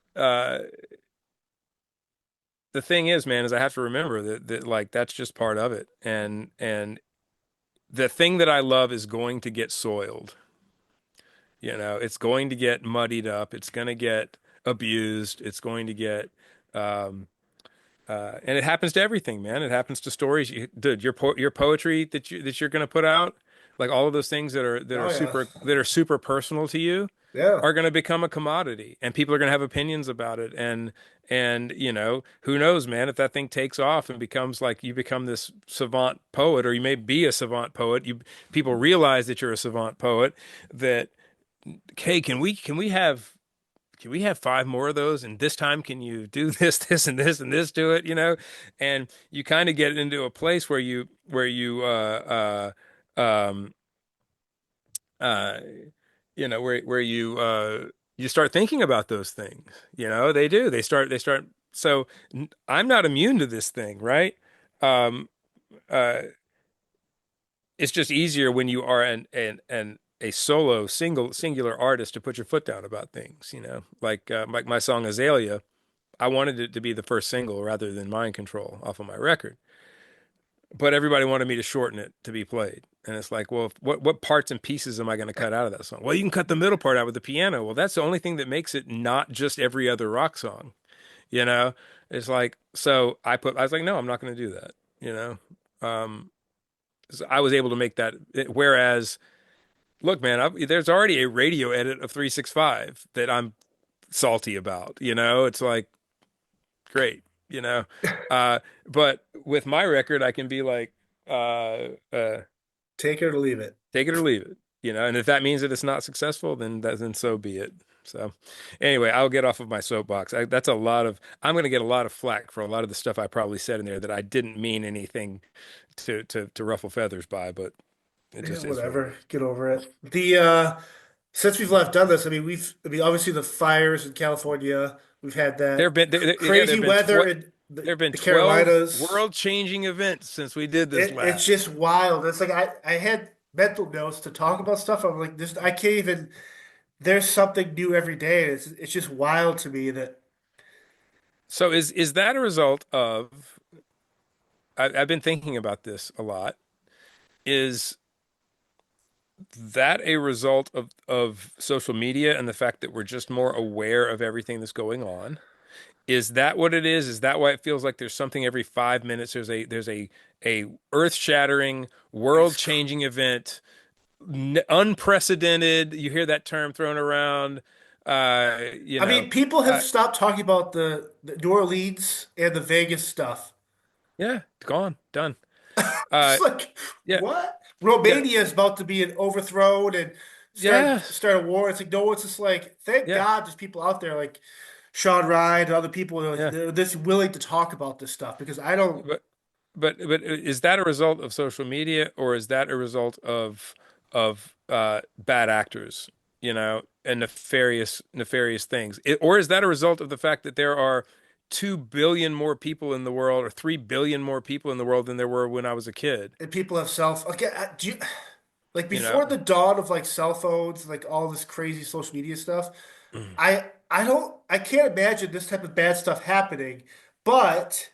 the thing is, man, is I have to remember that like that's just part of it. And the thing that I love is going to get soiled. You know, it's going to get muddied up. It's going to get abused. It's going to get, um, and it happens to everything, man. It happens to stories. Dude, your poetry that you're going to put out, like all of those things Oh yeah, that are super personal to you, yeah. are going to become a commodity, and people are going to have opinions about it. And you know, who knows, man? If that thing takes off and becomes like you become this savant poet, or you may be a savant poet, you people realize that you're a savant poet. That hey, can we have five more of those? And this time, can you do this, this, and this, and this to it? You know, and you kind of get into a place um, uh, where you start thinking about those things. You know, they do. They start. So I'm not immune to this thing, right? Um, uh, it's just easier when you are an a solo singular artist to put your foot down about things, you know, like my song Azalea. I wanted it to be the first single rather than Mind Control off of my record, but everybody wanted me to shorten it to be played. And it's like, well, what parts and pieces am I going to cut out of that song? Well, you can cut the middle part out with the piano. Well, that's the only thing that makes it not just every other rock song, you know? It's like, so I was like, no, I'm not going to do that, you know? Um, so I was able to make that. Whereas, look, man, there's already a radio edit of 365 that I'm salty about, you know? It's like, great, you know? Uh, but with my record, I can be like, Take it or leave it. take it or leave it, you know? And if that means that it's not successful, then so be it. So anyway, I'll get off of my soapbox. I'm going to get a lot of flack for a lot of the stuff I probably said in there that I didn't mean anything to ruffle feathers by, but it Yeah, just is what it whatever. is. Get over it. The since we've left done this, I mean obviously the fires in California, we've had that Yeah, crazy weather in there have been the 12 Carolinas. world-changing events since we did this It's last. just wild. It's like I had mental notes to talk about stuff. I'm like this I can't even there's something new every day. It's just wild to me that So is that a result of I've been thinking about this a lot. Is that a result of social media and the fact that we're just more aware of everything that's going on? Is that what it is? Is that why it feels like there's something every 5 minutes? There's a earth-shattering, it's world-changing event, unprecedented. You hear that term thrown around. You I know, mean people have uh, stopped talking about the New Orleans and the Vegas stuff. yeah, gone, done. It's Uh, like, yeah, what? yeah, Romania is about to be an overthrown and yes, start a war. It's like, no, it's just like, thank yeah, God there's people out there like Sean Ryan and other people that are like yeah. they're this willing to talk about this stuff because I don't But but is that a result of social media, or is that a result of bad actors, you know, and nefarious things? Or is that a result of the fact that there are 2 billion more people in the world, or 3 billion more people in the world than there were when I was a kid? and people have self okay, do you like You know, before the dawn of like cell phones, like all this crazy social media stuff, Mm. I can't imagine this type of bad stuff happening, but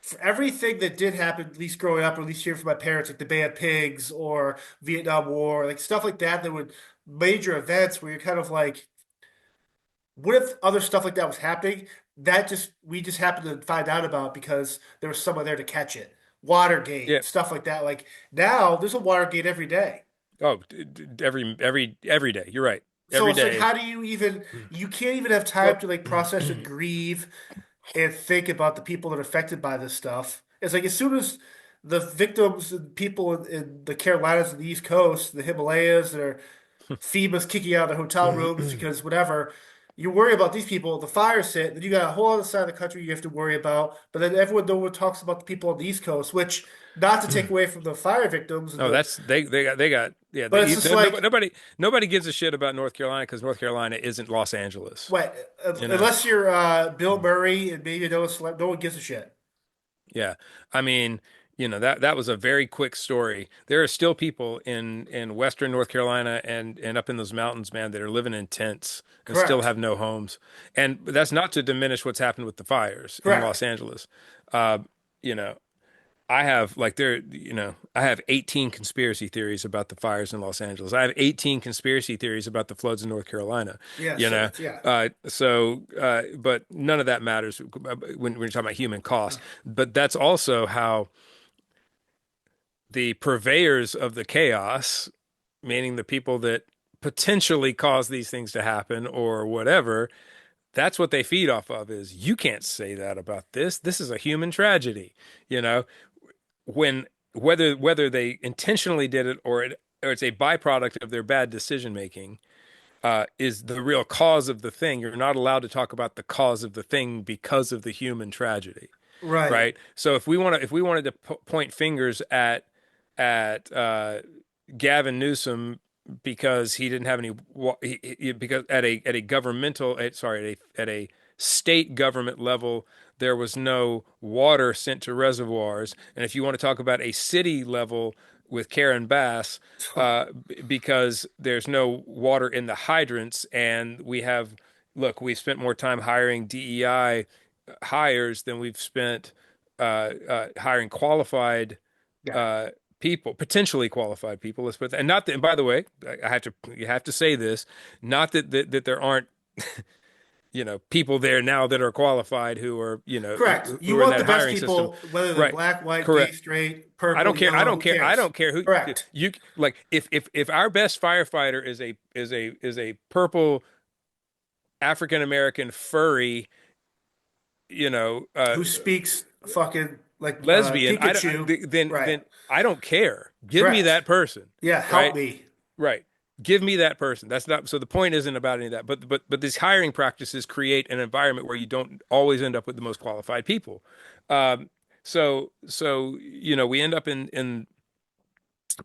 for everything that did happen, at least growing up, or at least hearing from my parents, like the Bay of Pigs or Vietnam War, like stuff like that, that would major events where you're kind of like, what if other stuff like that was happening? That just we just happened to find out about because there was someone there to catch it. yeah. Watergate, stuff like that. Like now, there's a Watergate every day. Oh, every day. You're right. So Every it's like, day. how do you even? You can't even have time Well, to like process and grieve and think about the people that are affected by this stuff. It's like as soon as the victims and people in the Carolinas and the East Coast, the Himalayas, that are FEMA's kicking out of their hotel rooms because whatever, you worry about these people, the fires hit, then you got a whole other side of the country you have to worry about. But then everyone no one talks about the people on the East Coast, which not to take away from the fire victims and no, the, that's they got yeah. but it's just like Nobody gives a shit about North Carolina because North Carolina isn't Los Angeles. what You know. unless you're Bill Murray and maybe no one gives a shit. Yeah. I mean, you know, that was a very quick story. There are still people in Western North Carolina and up in those mountains, man, that are living in tents and still Correct. have no homes. And that's not to diminish what's happened with the fires in Correct. Los Angeles. Uh, you know. I have like I have 18 conspiracy theories about the fires in Los Angeles. I have 18 conspiracy theories about the floods in North Carolina, Yeah, you know. yeah. But none of that matters when we're talking about human cost. But that's also how the purveyors of the chaos, meaning the people that potentially cause these things to happen or whatever, that's what they feed off of is you can't say that about this. This is a human tragedy, you know. When whether they intentionally did it or it's a byproduct of their bad decision making, is the real cause of the thing. You're not allowed to talk about the cause of the thing because of the human tragedy, Right. right? So if we wanted to point fingers at Gavin Newsom because he didn't have any because at a governmental sorry at a state government level there was no water sent to reservoirs, and if you want to talk about a city level with Karen Bass, because there's no water in the hydrants, and we've spent more time hiring DEI hires than we've spent hiring qualified Yeah. uh, people, potentially qualified people. Let's put that. And not that. And by the way, you have to say this. Not that there aren't people there now that are qualified who are Correct. who You are in want that the best hiring system, people, whether they're right? black, white, gay, Correct. straight, I purple, don't care. I yellow, don't who care. I cares? don't care who Correct. you like. If our best firefighter is a purple African American furry, you know, uh, Who speaks fucking like lesbian, Pikachu? Right. then I don't care. Give me Correct. that person, Yeah, help right? me. Right. Give me that person. That's not so the point isn't about any of that. But these hiring practices create an environment where you don't always end up with the most qualified people. Um,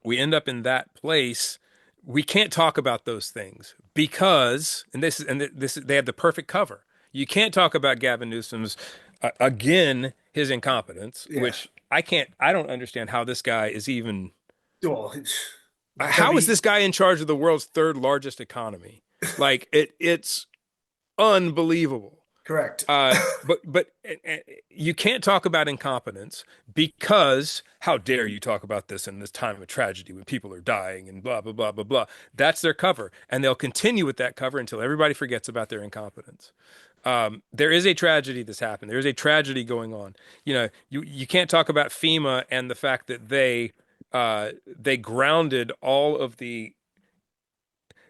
we end up in that place. We can't talk about those things because they have the perfect cover. You can't talk about Gavin Newsom's again his incompetence, Yeah. which I don't understand how this guy is even Well, I how is mean, this guy in charge of the world's third largest economy? Like it's unbelievable. correct. But you can't talk about incompetence because how dare you talk about this in this time of tragedy when people are dying and blah blah blah blah blah. That's their cover, and they'll continue with that cover until everybody forgets about their incompetence. There is a tragedy that's happened. There is a tragedy going on. You can't talk about FEMA and the fact that they grounded all of the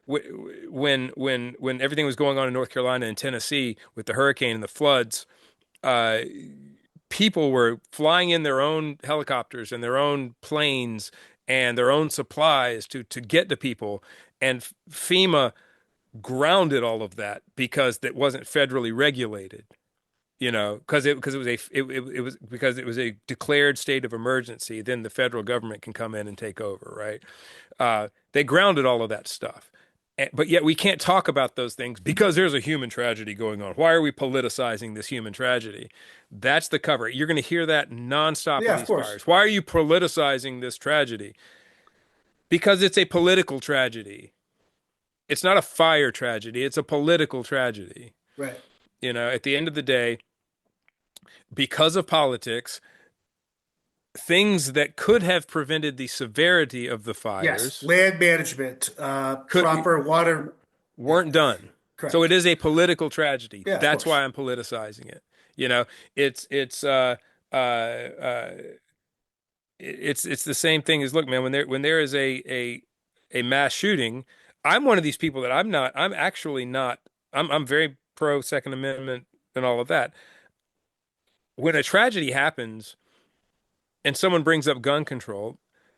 when everything was going on in North Carolina and Tennessee with the hurricane and the floods. Uh, People were flying in their own helicopters and their own planes and their own supplies to get to people, and FEMA grounded all of that because that wasn't federally regulated. It was because it was a declared state of emergency. Then the federal government can come in and take over, right? They grounded all of that stuff. But yet we can't talk about those things because there's a human tragedy going on. Why are we politicizing this human tragedy? That's the cover. You're going to hear that nonstop Yeah, with of these course. fires. Why are you politicizing this tragedy? Because it's a political tragedy. It's not a fire tragedy. It's a political tragedy. Right. At the end of the day, because of politics, things that could have prevented the severity of the Yes. fires Land management, could proper water. Yeah, weren't done. So it correct. is a political tragedy. Yeah, of That's course. why I'm politicizing it. You know, it's it's uh uh it's the same thing as look, man, when there is a mass shooting, I'm one of these people that I'm actually not I'm very pro Second Amendment and all of that. When a tragedy happens and someone brings up gun control,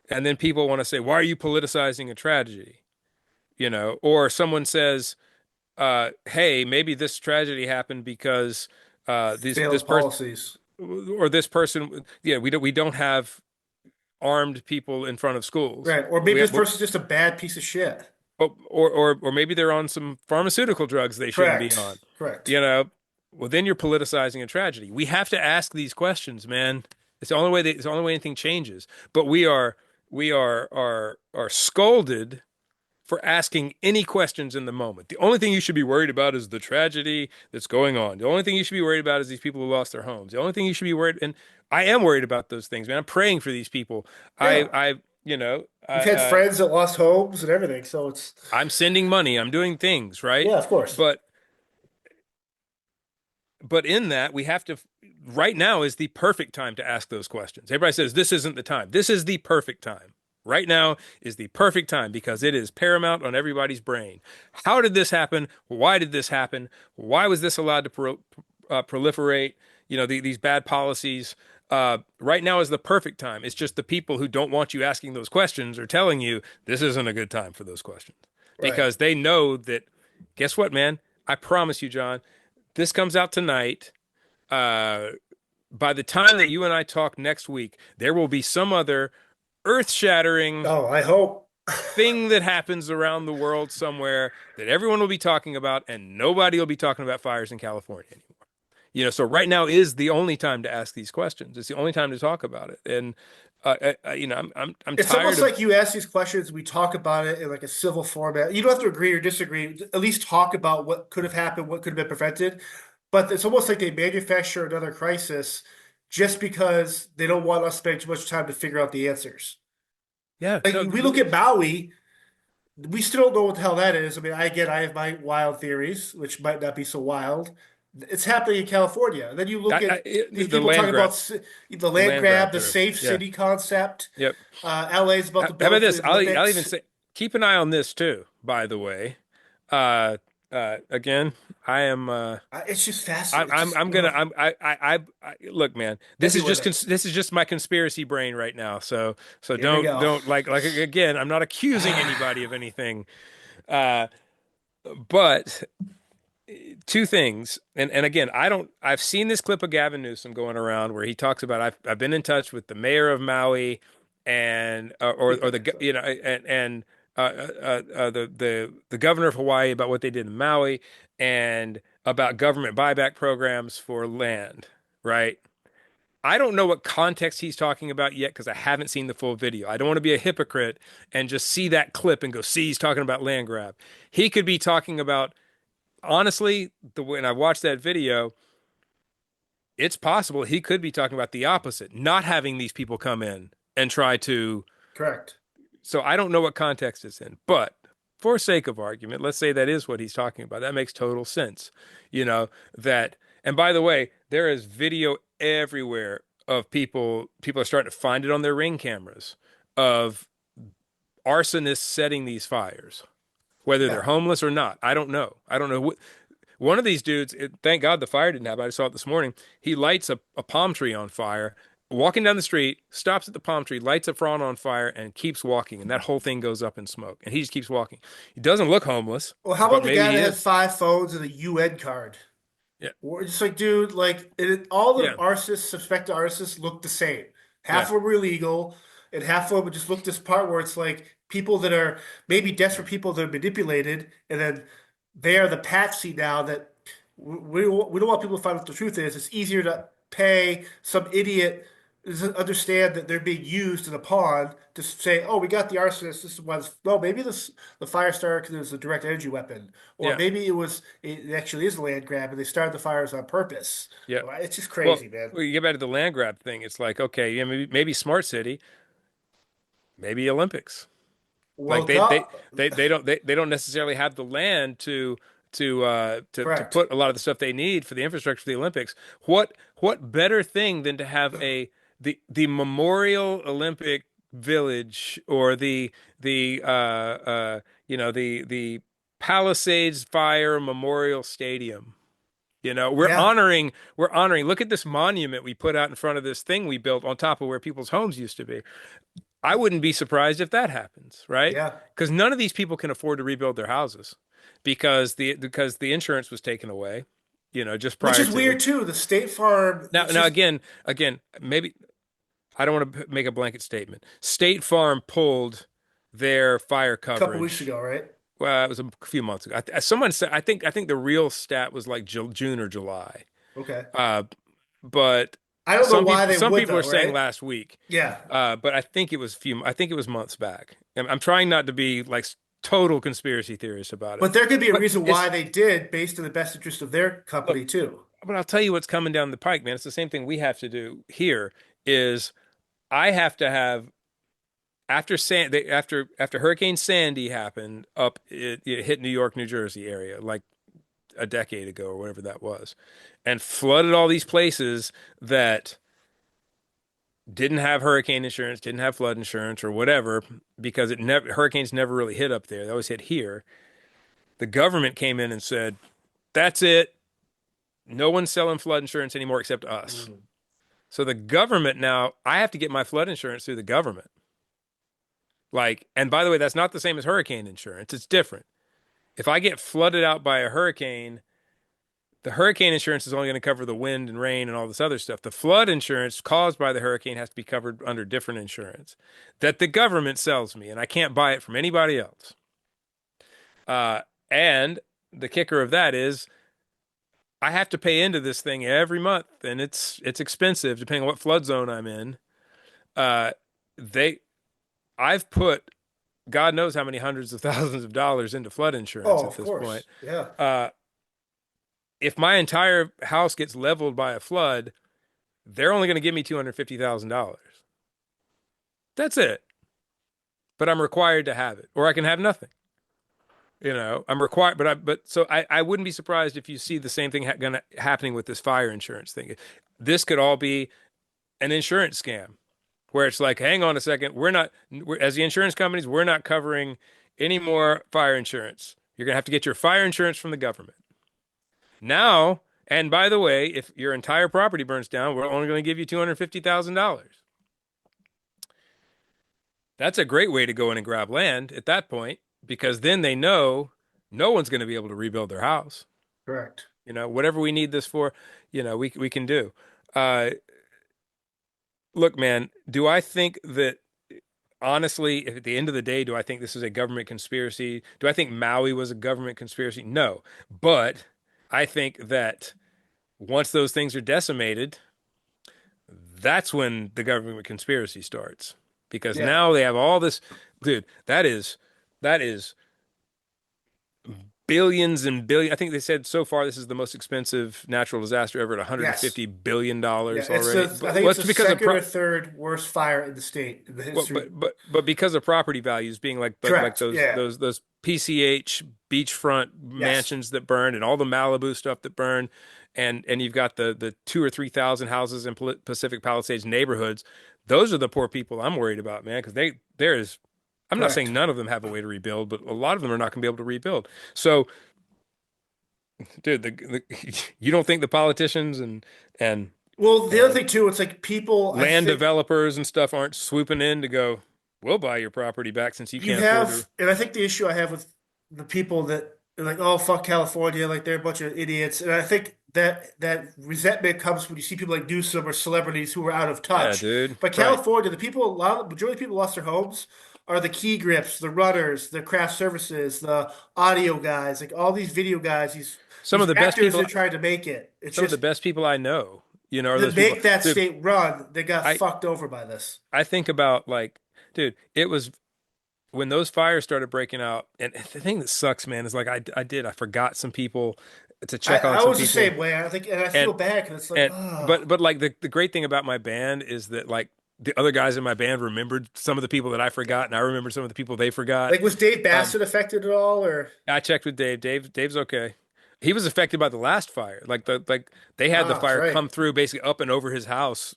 and then people want to say, why are you politicizing a tragedy? Or someone says, hey, maybe this tragedy happened because this Failed person policies. or this person, yeah, we don't have armed people in front of schools. Right. Or maybe We this have, person's just a bad piece of shit. or maybe they're on some pharmaceutical drugs they shouldn't be Correct. on. Correct. You know, well, then you're politicizing a tragedy. We have to ask these questions, man. It's the only way anything changes. But we are scolded for asking any questions in the moment. The only thing you should be worried about is the tragedy that's going on. The only thing you should be worried about is these people who lost their homes. The only thing you should be worried, and I am worried about those things, man. I'm praying for these people. Yeah. I, you know, We've had friends that lost homes and everything, so it's I'm sending money. I'm doing things, right? yeah, of course. But in that we have to right now is the perfect time to ask those questions. Everybody says this isn't the time. This is the perfect time. Right now is the perfect time because it is paramount on everybody's brain. How did this happen? Why did this happen? Why was this allowed to proliferate? These bad policies. Right now is the perfect time. It's just the people who don't want you asking those questions are telling you this isn't a good time for those questions Right. because they know that. Guess what, man? I promise you, John, this comes out tonight. Uh, by the time that you and I talk next week, there will be some other earth-shattering Oh, I hope. thing that happens around the world somewhere that everyone will be talking about, and nobody will be talking about fires in California anymore. So right now is the only time to ask these questions. It's the only time to talk about it, and I'm It's tired almost of. like you ask these questions, we talk about it in like a civil format. You don't have to agree or disagree. At least talk about what could have happened, what could have been prevented. But it's almost like they manufacture another crisis just because they don't want us to spend too much time to figure out the answers. Yeah, Like no, we look at Maui, we still don't know what the hell that is. I mean, I have my wild theories, which might not be so wild. It's happening in California. Then you look at these the people land talking about grab, the the land land grab grab, the theory. safe Yeah, city concept. yep. LA is about How to about build for this? the I'll even Olympics. say keep an eye on this too. By the way, uh, again, I am. It's just fascinating. It's I'm just gonna. Look, man. hit me with it. This is just my conspiracy brain right now. So Here we go. don't like again. I'm not accusing anybody of anything. Uh, but two things, and again, I don't. I've seen this clip of Gavin Newsom going around where he talks about I've been in touch with the mayor of Maui, and or the and the governor of Hawaii about what they did in Maui, and about government buyback programs for land, right? I don't know what context he's talking about yet because I haven't seen the full video. I don't want to be a hypocrite and just see that clip and go, see, he's talking about land grab. He could be talking about honestly, when I watched that video, it's possible he could be talking about the opposite, not having these people come in and try to. Correct. So I don't know what context it's in, but for sake of argument, let's say that is what he's talking about. That makes total sense. You know, that, and by the way, there is video everywhere of people are starting to find it on their Ring cameras of arsonists setting these fires, whether they're Yeah. homeless or not. I don't know. I don't know. One of these dudes, thank God the fire didn't happen. I saw it this morning. He lights a palm tree on fire, walking down the street, stops at the palm tree, lights a frond on fire, and keeps walking. And that whole thing goes up in smoke. And he just keeps walking. He doesn't look homeless, Well, how about but the maybe guy he that had is. 5 phones and a UN card? Yeah, We're just like, dude, like all the yeah, arsonists, suspected arsonists look the same. Half yeah, of them were illegal, and half of them just look this part where it's like people that are maybe desperate people that are manipulated, and then they are the patsy now that we don't want people to find out what the truth is. It's easier to pay some idiot doesn't understand that they're being used in a pawn to say, "Oh, we got the arsonist. This is why." No, maybe the fire started because it was a direct energy weapon, or yeah, maybe it actually is a land grab and they started the fires on purpose. yeah. Well, it's just Well, crazy, man. you get back to the land grab thing. It's like, okay, yeah, maybe smart city, maybe Olympics. Like World Cup, they don't necessarily have the land to correct? put a lot of the stuff they need for the infrastructure for the Olympics. What better thing than to have the Memorial Olympic Village or the Palisades Fire Memorial Stadium. Yeah, We're honoring. Look at this monument we put out in front of this thing we built on top of where people's homes used to be. I wouldn't be surprised if that happens, right? yeah. Because none of these people can afford to rebuild their houses because the insurance was taken away, just Which prior is to. weird too. The State Farm. Now It's now just again, maybe I don't want to make a blanket statement. State Farm pulled their fire a couple weeks coverage. ago, right? Well, it was a few months ago. Someone said I think the real stat was like June or July. Okay. Uh, but I don't know some why people they some would people are though, saying right? last week. Yeah. But I think it was months back. I'm trying not to be like total conspiracy theorists about it. But there could be a But reason it's why they did based on the best interest of their look, company too. but I'll tell you what's coming down the pike, man. It's the same thing we have to do here is I have to have after Hurricane Sandy happened it hit New York, New Jersey area like a decade ago or whatever that was, and flooded all these places that didn't have hurricane insurance, didn't have flood insurance or whatever because it never hurricanes never really hit up there. They always hit here. The government came in and said, "That's it. No one's selling flood insurance anymore except us." Mm, So the government now, I have to get my flood insurance through the government. Like, and by the way, that's not the same as hurricane insurance. It's different. If I get flooded out by a hurricane, the hurricane insurance is only going to cover the wind and rain and all this other stuff. The flood insurance caused by the hurricane has to be covered under different insurance that the government sells me, and I can't buy it from anybody else. And the kicker of that is I have to pay into this thing every month, and it's expensive depending on what flood zone I'm in. Uh, they I've put God knows how many hundreds of thousands of dollars into flood insurance oh, at of this point. course. Yeah. Uh, if my entire house gets leveled by a flood, they're only going to give me $250,000. That's it. But I'm required to have it, or I can have nothing. I'm required, but I wouldn't be surprised if you see the same thing gonna happening with this fire insurance thing. This could all be an insurance scam where it's like, hang on a second, as the insurance companies, we're not covering any more fire insurance. You're gonna have to get your fire insurance from the government. Now, and by the way, if your entire property burns down, we're only going to give you $250,000. That's a great way to go in and grab land at that point because then they know no one's going to be able to rebuild their house. Correct. Whatever we need this for, we can do. Uh, Look, man, do I think that honestly, if at the end of the day, do I think this is a government conspiracy? Do I think Maui was a government conspiracy? No. But I think that once those things are decimated, that's when the government conspiracy starts. Because Yeah. now they have all this, dude, that is billions and billions. I think they said so far this is the most expensive natural disaster ever at Yes. $150 billion Yeah. already. I But think it's what's the because of second or third worst fire in the state in the well, history. but because of property values being like Correct. those Yeah. those PCH beachfront Yes. mansions that burned and all the Malibu stuff that burned, and you've got the 2 or 3 thousand houses in Pacific Palisades neighborhoods. Those are the poor people I'm worried about, man, because there is. I'm not saying Correct. none of them have a way to rebuild, but a lot of them are not going to be able to rebuild. So, dude, you don't think the politicians and Well, the other and thing too, it's like people, I land think developers and stuff aren't swooping in to go, we'll buy your property back since you you can't afford to. have, and I think the issue I have with the people that are like, oh, fuck California, like they're a bunch of idiots. And I think that resentment comes when you see people like Newsom or celebrities who are out of Yeah, touch. dude. But Right. California, the majority of people lost their homes are the key grips, the runners, the craft services, the audio guys, like all these video guys, Some of these the best actors that people, are trying to make it. It's some of the just best people I know, are that those people. make that Dude, state run, they got I fucked over by this. I think about like, dude, it was when those fires started breaking out, and the thing that sucks, man, is like I forgot some people to check on I some was the people, same way. I think, and I and feel bad because it's like, and oh. but like the great thing about my band is that like the other guys in my band remembered some of the people that I forgot, and I remembered some of the people they forgot. Like, was Dave Um, Bassett affected at all, or? I checked with Dave. Dave's okay. He was affected by the last fire. Like they had the Ah, that's fire right. come through basically up and over his house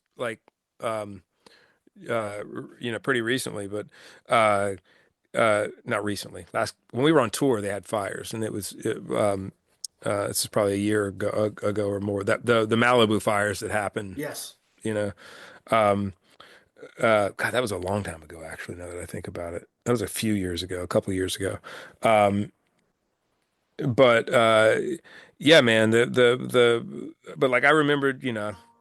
um pretty recently, but uh not recently. Last when we were on tour they had fires and this is probably a year ago or more that the Malibu fires that happened, Yes. you know. Um God, that was a long time ago actually now that I think about it. That was a few years ago, a couple of years ago. Um But yeah, man, but like I remembered,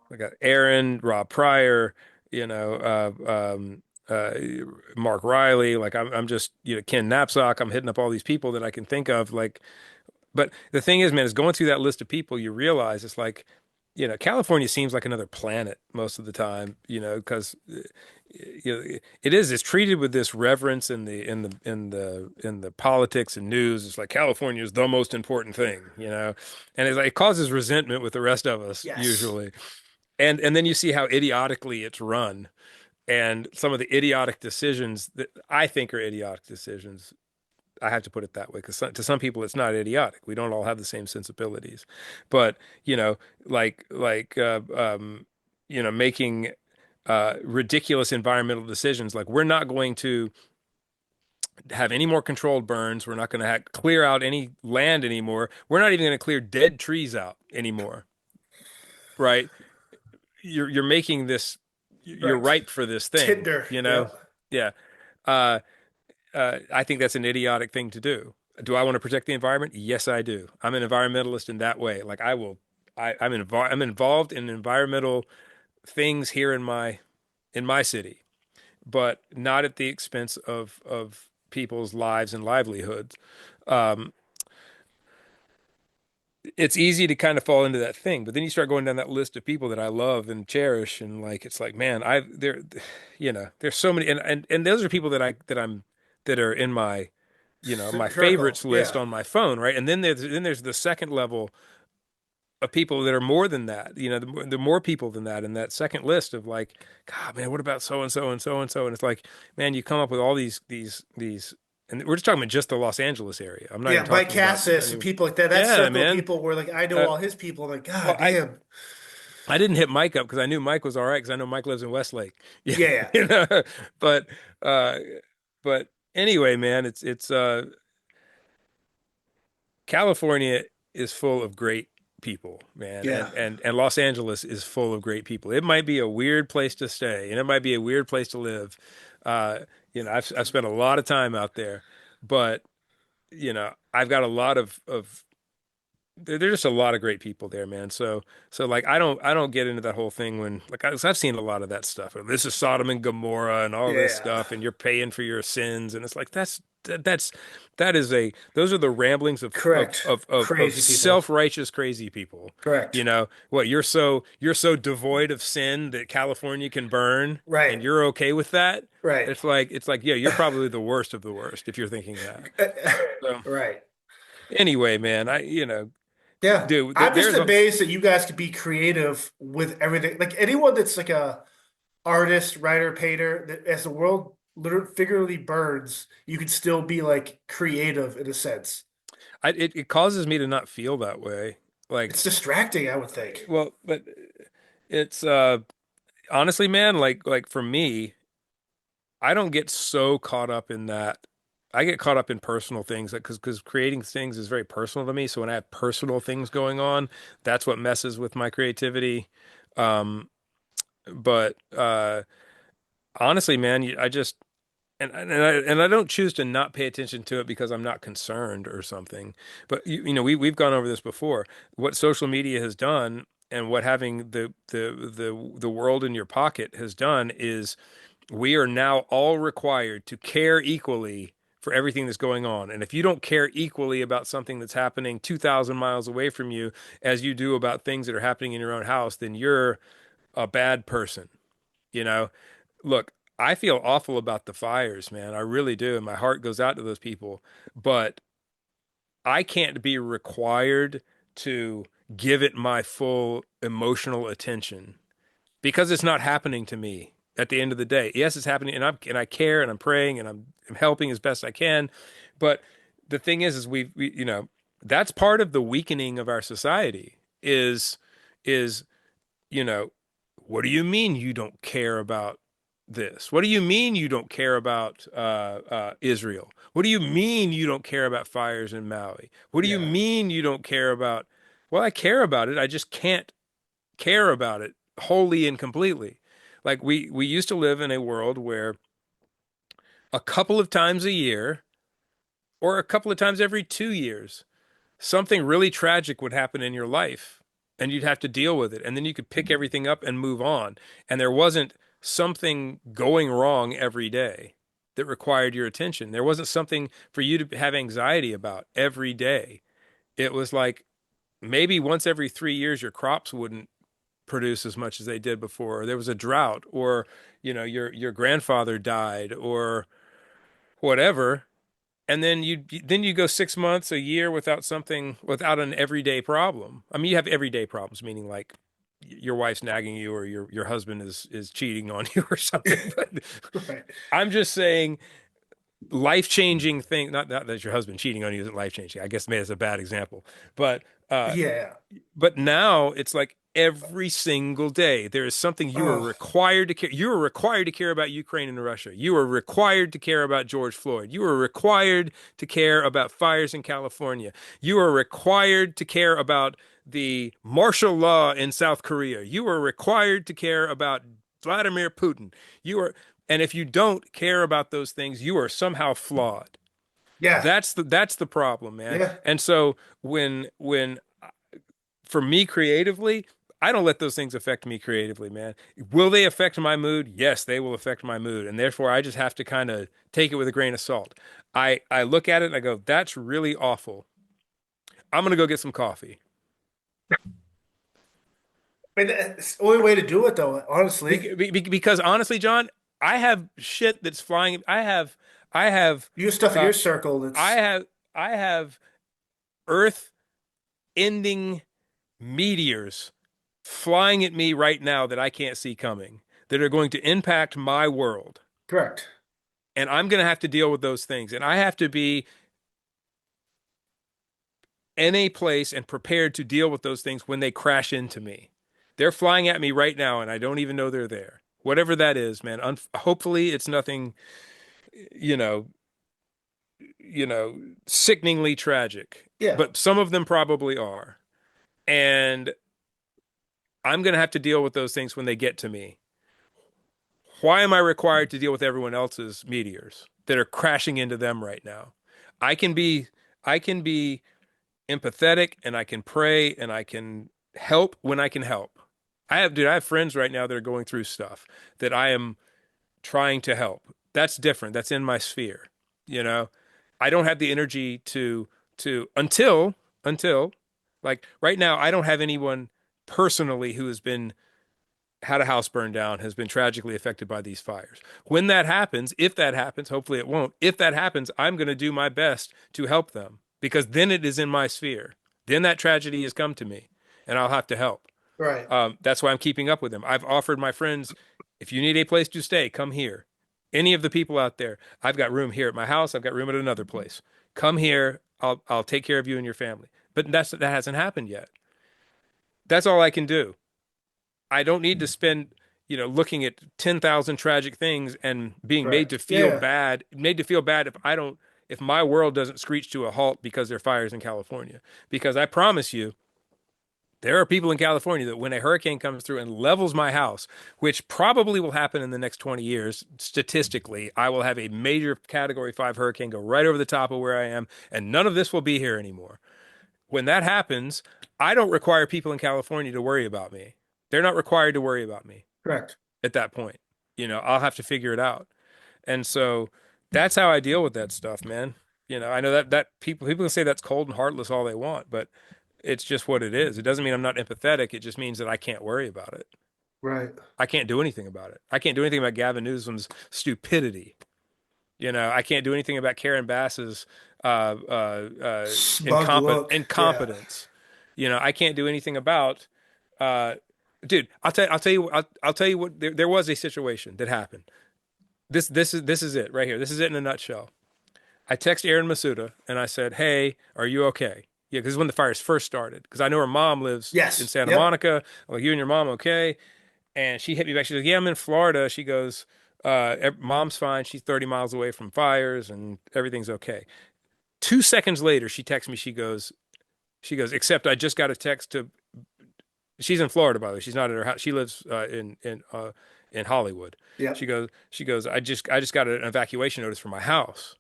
like Aaron, Rob Pryor, you know, Mark Riley, like I'm just, Ken Knapsack, I'm hitting up all these people that I can think of, like, but the thing is, man, is going through that list of people, you realize it's like, California seems like another planet most of the time, because you know, it is. It's treated with this reverence in the politics and news. It's like California is the most important thing, and it's like it causes resentment with the rest of us Yes. usually. And then you see how idiotically it's run, and some of the idiotic decisions that I think are idiotic decisions. I have to put it that way because to some people it's not idiotic. We don't all have the same sensibilities, but you know, making ridiculous environmental decisions. Like we're not going to have any more controlled burns. We're not going to clear out any land anymore. We're not even going to clear dead trees out anymore. Right? You're making this. You're Right. ripe for this thing. Tinder. You Yeah. know? Yeah. Uh, I think that's an idiotic thing to do. Do I want to protect the environment? Yes, I do. I'm an environmentalist in that way. Like I will. I'm involved in environmental things here in my city, but not at the expense of people's lives and livelihoods. Um, it's easy to kind of fall into that thing, but then you start going down that list of people that I love and cherish, and like it's like, man, there's so many, and those are people that are in my, my Circle. favorites list Yeah. on my phone, right? And then there's the second level of people that are more than that. The more people than that in that second list of like, God, man, what about so and so and so and so? And it's like, man, you come up with all these, and we're just talking about just the Los Angeles area. I'm not Yeah. even Mike talking about Cassis and any. people like that. That Yeah, circle of man. people where like I know Uh, all his people. I'm like, well, God damn. I didn't hit Mike up because I knew Mike was all right because I know Mike lives in Westlake. Yeah, Yeah. Yeah. you know. But uh, but anyway, man, it's California is full of great people, man, Yeah. and Los Angeles is full of great people. It might be a weird place to stay, and it might be a weird place to live. Uh, I've spent a lot of time out there, but I've got a lot of there's just a lot of great people there, man. So like I don't get into that whole thing when like I've seen a lot of that stuff. This is Sodom and Gomorrah and all this Yeah. stuff, and you're paying for your sins, and it's like that is a those are the ramblings Correct. of Crazy people. self-righteous crazy people. Correct. What you're so devoid of sin that California can burn, Right. and you're okay with that? Right. It's like yeah, you're probably the worst of the worst if you're thinking that. So Right. anyway, man, Yeah. dude, I'm just there's a amazed that you guys could be creative with everything. Like anyone that's like a artist, writer, painter, that as the world literally figuratively burns, you can still be like creative in a sense. it causes me to not feel that way. Like, It's distracting, I would think. well, but it's honestly, man, like for me, I don't get so caught up in that. I get caught up in personal things because creating things is very personal to me. So when I have personal things going on, that's what messes with my creativity. Um, but honestly, man, I just and I don't choose to not pay attention to it because I'm not concerned or something. But we've gone over this before. What social media has done and what having the world in your pocket has done is we are now all required to care equally for everything that's going on. And if you don't care equally about something that's happening 2,000 miles away from you as you do about things that are happening in your own house, then you're a bad person. You know, look, I feel awful about the fires, man. I really do. And my heart goes out to those people. But I can't be required to give it my full emotional attention because it's not happening to me at the end of the day. Yes, it's happening, and I care, and I'm praying, and I'm helping as best I can. But the thing is that's part of the weakening of our society is you know, what do you mean you don't care about this? What do you mean you don't care about Israel? What do you mean you don't care about fires in Maui? What do you Yeah. mean you don't care about? Well, I care about it. I just can't care about it wholly and completely. Like we used to live in a world where a couple of times a year or a couple of times every 2 years, something really tragic would happen in your life and you'd have to deal with it. And then you could pick everything up and move on. And there wasn't something going wrong every day that required your attention. There wasn't something for you to have anxiety about every day. It was like maybe once every 3 years your crops wouldn't produce as much as they did before, or there was a drought, or your grandfather died, or whatever, and then you go 6 months, a year without an everyday problem. I mean, you have everyday problems, meaning like your wife's nagging you, or your husband is cheating on you or something. But Right. I'm just saying life-changing thing, not that your husband cheating on you isn't life-changing. I guess maybe it's a bad example, but uh Yeah. but now it's like every single day there is something you are Oh, required to care. You are required to care about Ukraine and Russia. You are required to care about George Floyd. You are required to care about fires in California. You are required to care about the martial law in South Korea. You are required to care about Vladimir Putin. You are, and if you don't care about those things, you are somehow flawed. yeah. That's the problem, man. Yeah. And so when for me creatively, I don't let those things affect me creatively, man. Will they affect my mood? Yes, they will affect my mood. And therefore I just have to kind of take it with a grain of salt. I look at it and I go, that's really awful. I'm gonna go get some coffee. I mean, that's the only way to do it, though, honestly. Because honestly, John, I have shit that's flying. I have, You have stuff in uh, your circle I that's have, I have Earth-ending meteors flying at me right now that I can't see coming, that are going to impact my world. correct. And I'm going to have to deal with those things. And I have to be in a place and prepared to deal with those things when they crash into me. They're flying at me right now, and I don't even know they're there. Whatever that is, man. Hopefully, it's nothing, you know, you know, sickeningly tragic. Yeah. But some of them probably are. And I'm going to have to deal with those things when they get to me. Why am I required to deal with everyone else's meteors that are crashing into them right now? I can be I can be empathetic, and I can pray, and I can help when I can help. I have friends right now that are going through stuff that I am trying to help. That's different. That's in my sphere. You know, I don't have the energy to until like right now I don't have anyone personally who has been had a house burned down, has been tragically affected by these fires. When that happens, if that happens, hopefully it won't. If that happens, I'm going to do my best to help them, because then it is in my sphere. Then that tragedy has come to me and I'll have to help. Right. That's why I'm keeping up with them. I've offered my friends, if you need a place to stay, come here. Any of the people out there, I've got room here at my house. I've got room at another place. Come here. I'll take care of you and your family. But that hasn't happened yet. That's all I can do. I don't need to spend, looking at 10,000 tragic things and being Right. Yeah. made to feel bad if my world doesn't screech to a halt because there are fires in California. Because I promise you, there are people in California that when a hurricane comes through and levels my house, which probably will happen in the next 20 years, statistically, I will have a major category 5 hurricane go right over the top of where I am, and none of this will be here anymore. When that happens, I don't require people in California to worry about me. They're not required to worry about me Correct. at that point. I'll have to figure it out. And so that's how I deal with that stuff, man. I know that people can say that's cold and heartless all they want, but it's just what it is. It doesn't mean I'm not empathetic. It just means that I can't worry about it. Right. I can't do anything about it. I can't do anything about Gavin Newsom's stupidity. I can't do anything about Karen Bass's Smug look. Yeah. incompetence. I can't do anything about uh, dude. I'll tell you what. There was a situation that happened. This is it right here. This is it in a nutshell. I text Erin Masuda and I said, "Hey, are you okay?" Yeah, because when the fires first started, because I know her mom lives in Yes. Santa Yep. Monica. I'm like, you and your mom okay? And she hit me back. She goes, "Yeah, I'm in Florida." She goes, "Mom's fine. She's 30 miles away from fires, and everything's okay." 2 seconds later, she texts me. She goes, "Except I just got a text to." She's in Florida, by the way. She's not at her house. She lives in Hollywood. Yep. She goes, I just got an evacuation notice for my house.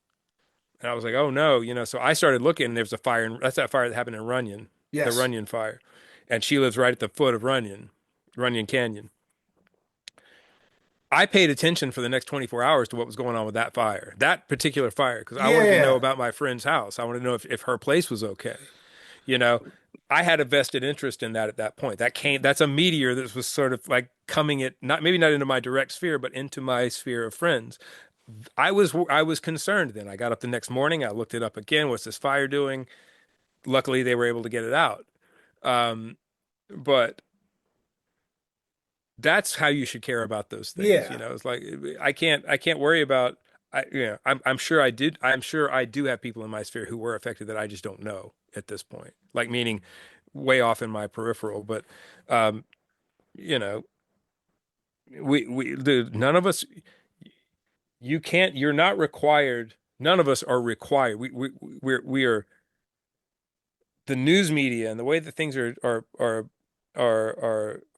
And I was like, oh no, so I started looking, and there was a fire, and that's that fire that happened in Runyon, the Yes. Runyon fire. And she lives right at the foot of Runyon Canyon. I paid attention for the next 24 hours to what was going on with that fire, that particular fire, because I wanted to know Yeah. about my friend's house. I wanted to know if her place was okay. You know, I had a vested interest in that at that point. That's a meteor that was sort of like coming at not maybe not into my direct sphere, but into my sphere of friends. I was concerned then. I got up the next morning, I looked it up again. What's this fire doing? Luckily, they were able to get it out. Um, but that's how you should care about those things. Yeah. It's like I can't worry about I'm sure I do have people in my sphere who were affected that I just don't know at this point. Like meaning way off in my peripheral, but um, you know, none of us you're not required, none of us are required. We are the news media and the way that things are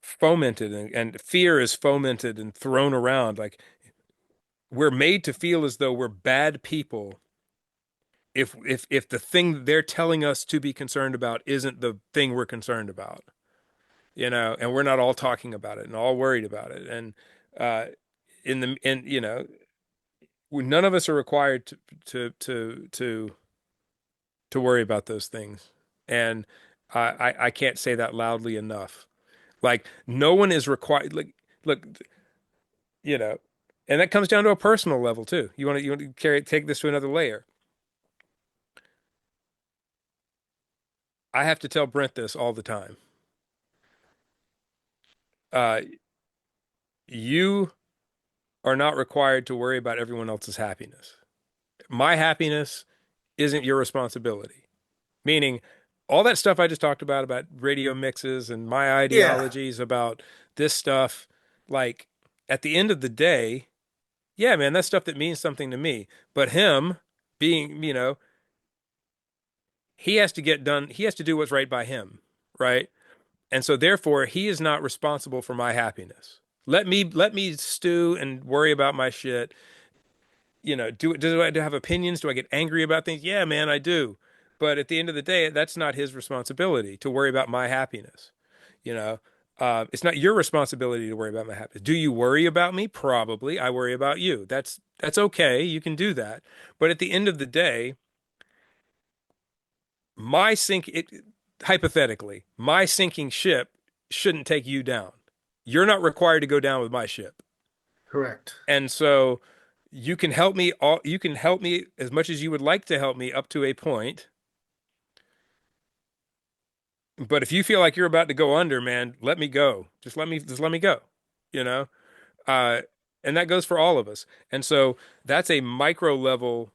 fomented and fear is fomented and thrown around like we're made to feel as though we're bad people if the thing they're telling us to be concerned about isn't the thing we're concerned about, and we're not all talking about it and all worried about it. And uh in the and none of us are required to worry about those things. And I can't say that loudly enough. Like no one is required. Like look, you know, and that comes down to a personal level too. You want to take this to another layer. I have to tell Brent this all the time. Uh, you are not required to worry about everyone else's happiness. My happiness isn't your responsibility. Meaning, all that stuff I just talked about radio mixes and my Yeah. ideologies about this stuff, like at the end of the day, yeah, man, that's stuff that means something to me. But him being, he has to get done, he has to do what's right by him, right? And so therefore, he is not responsible for my happiness. Let me stew and worry about my shit. Do I have opinions? Do I get angry about things? Yeah, man, I do. But at the end of the day, that's not his responsibility to worry about my happiness. You know, it's not your responsibility to worry about my happiness. Do you worry about me? Probably. I worry about you. That's okay. You can do that. But at the end of the day, my sink it hypothetically, my sinking ship shouldn't take you down. You're not required to go down with my ship. Correct. And so you can help me as much as you would like to help me up to a point. But if you feel like you're about to go under, man, let me go. Just let me go. You know? Uh and that goes for all of us. And so that's a micro level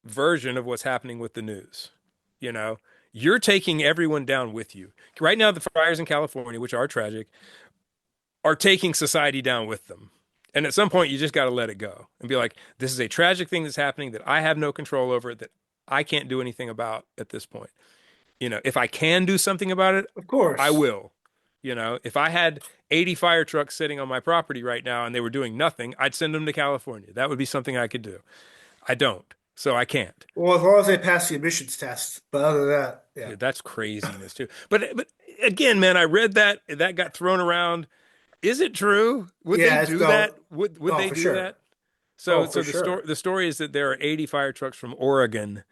version of what's happening with the news. You know, you're taking everyone down with you. Right now, the fires in California, which are tragic, are taking society down with them. And at some point, you just got to let it go and be like, this is a tragic thing that's happening that I have no control over, that I can't do anything about at this point. If I can do something about it, Of I course. will. If I had 80 fire trucks sitting on my property right now and they were doing nothing, I'd send them to California. That would be something I could do. I don't, so I can't. Well, as long as they pass the emissions test. But other than that, yeah. Yeah, that's craziness too. But again, man, I read that got thrown around. Is it true? Would they Yeah, it's do that? no. Would Oh, they for do sure. that? Oh, So for the sure. story is that there are 80 fire trucks from Oregon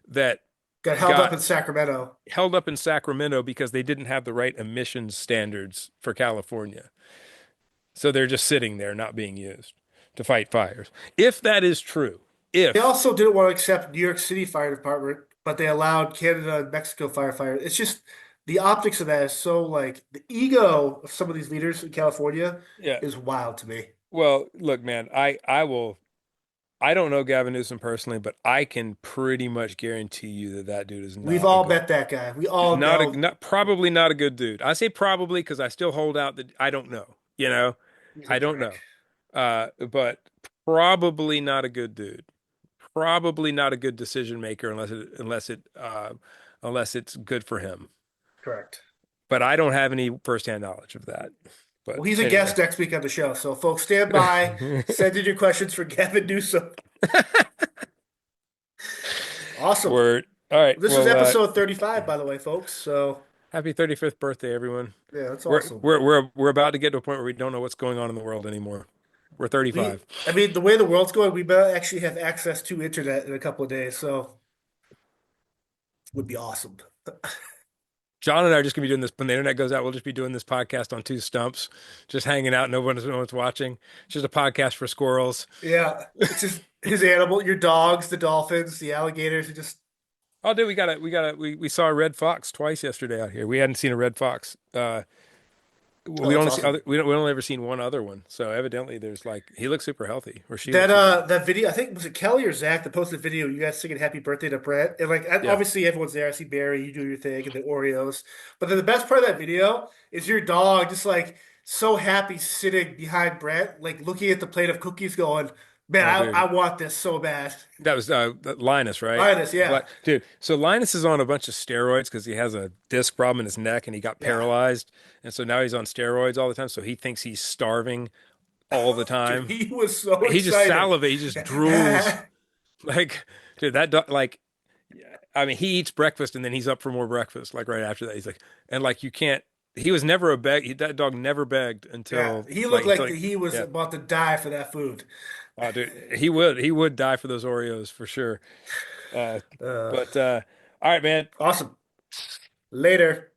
that Got held up got in Sacramento. held up in Sacramento because they didn't have the right emissions standards for California. So they're just sitting there not being used to fight fires. If that is true, They if also didn't want to accept New York City Fire Department, but they allowed Canada and Mexico firefighters. It's just the optics of that is so like the ego of some of these leaders in California yeah, is wild to me. well, look, man, I don't know Gavin Newsom personally, but I can pretty much guarantee you that dude is We've not a all good, met that guy. We all know probably not a good dude. I say probably because I still hold out that I don't know. he's a I don't prick. know. But probably not a good dude. Probably not a good decision maker unless it's good for him. Correct. But I don't have any firsthand knowledge of that. But Well, he's a anyway. guest next week on the show. So, folks, stand by. Send in your questions for Gavin Newsom. Awesome. Word. All right. This is Well, episode 35, by the way, folks. So, happy 35th birthday, everyone. yeah, that's We're awesome. we're we're we're about to get to a point where we don't know what's going on in the world anymore. We're 35. I mean, the way the world's going, we might actually have access to internet in a couple of days. So, would be awesome. John and I are just gonna be doing this when the internet goes out. We'll just be doing this podcast on two stumps, just hanging out. No one's watching. It's just a podcast for squirrels. Yeah, it's just his animal, your dogs, the dolphins, the alligators, and just Oh, dude, we saw a red fox twice yesterday out here. We hadn't seen a red fox. oh, We that's only see awesome. other. We only ever seen one other one. So evidently, there's like he looks super healthy, or she That looks super. that video, I think was it Kelly or Zach that posted a video, you guys singing happy birthday to Brett. And like Yeah. obviously everyone's there. I see Barry, you do your thing and the Oreos. But then the best part of that video is your dog just like so happy sitting behind Brett, like looking at the plate of cookies going, man, Oh, I dude, want this so bad. that was Linus, right? Linus, yeah. Dude, so Linus is on a bunch of steroids because he has a disc problem in his neck and he got Yeah. paralyzed, and so now he's on steroids all the time. So he thinks he's starving all the Dude, time. he was so He just excited. salivates, he just drools. Like, dude, that dog, like, I mean, he eats breakfast and then he's up for more breakfast. Like right after that, he's like, and like you can't. He was never a beg. That dog never begged Yeah, until he looked like like until he was yeah. about to die for that food. Oh, dude, he would die for those Oreos for sure. Uh, Uh, but all right, man. awesome. Later.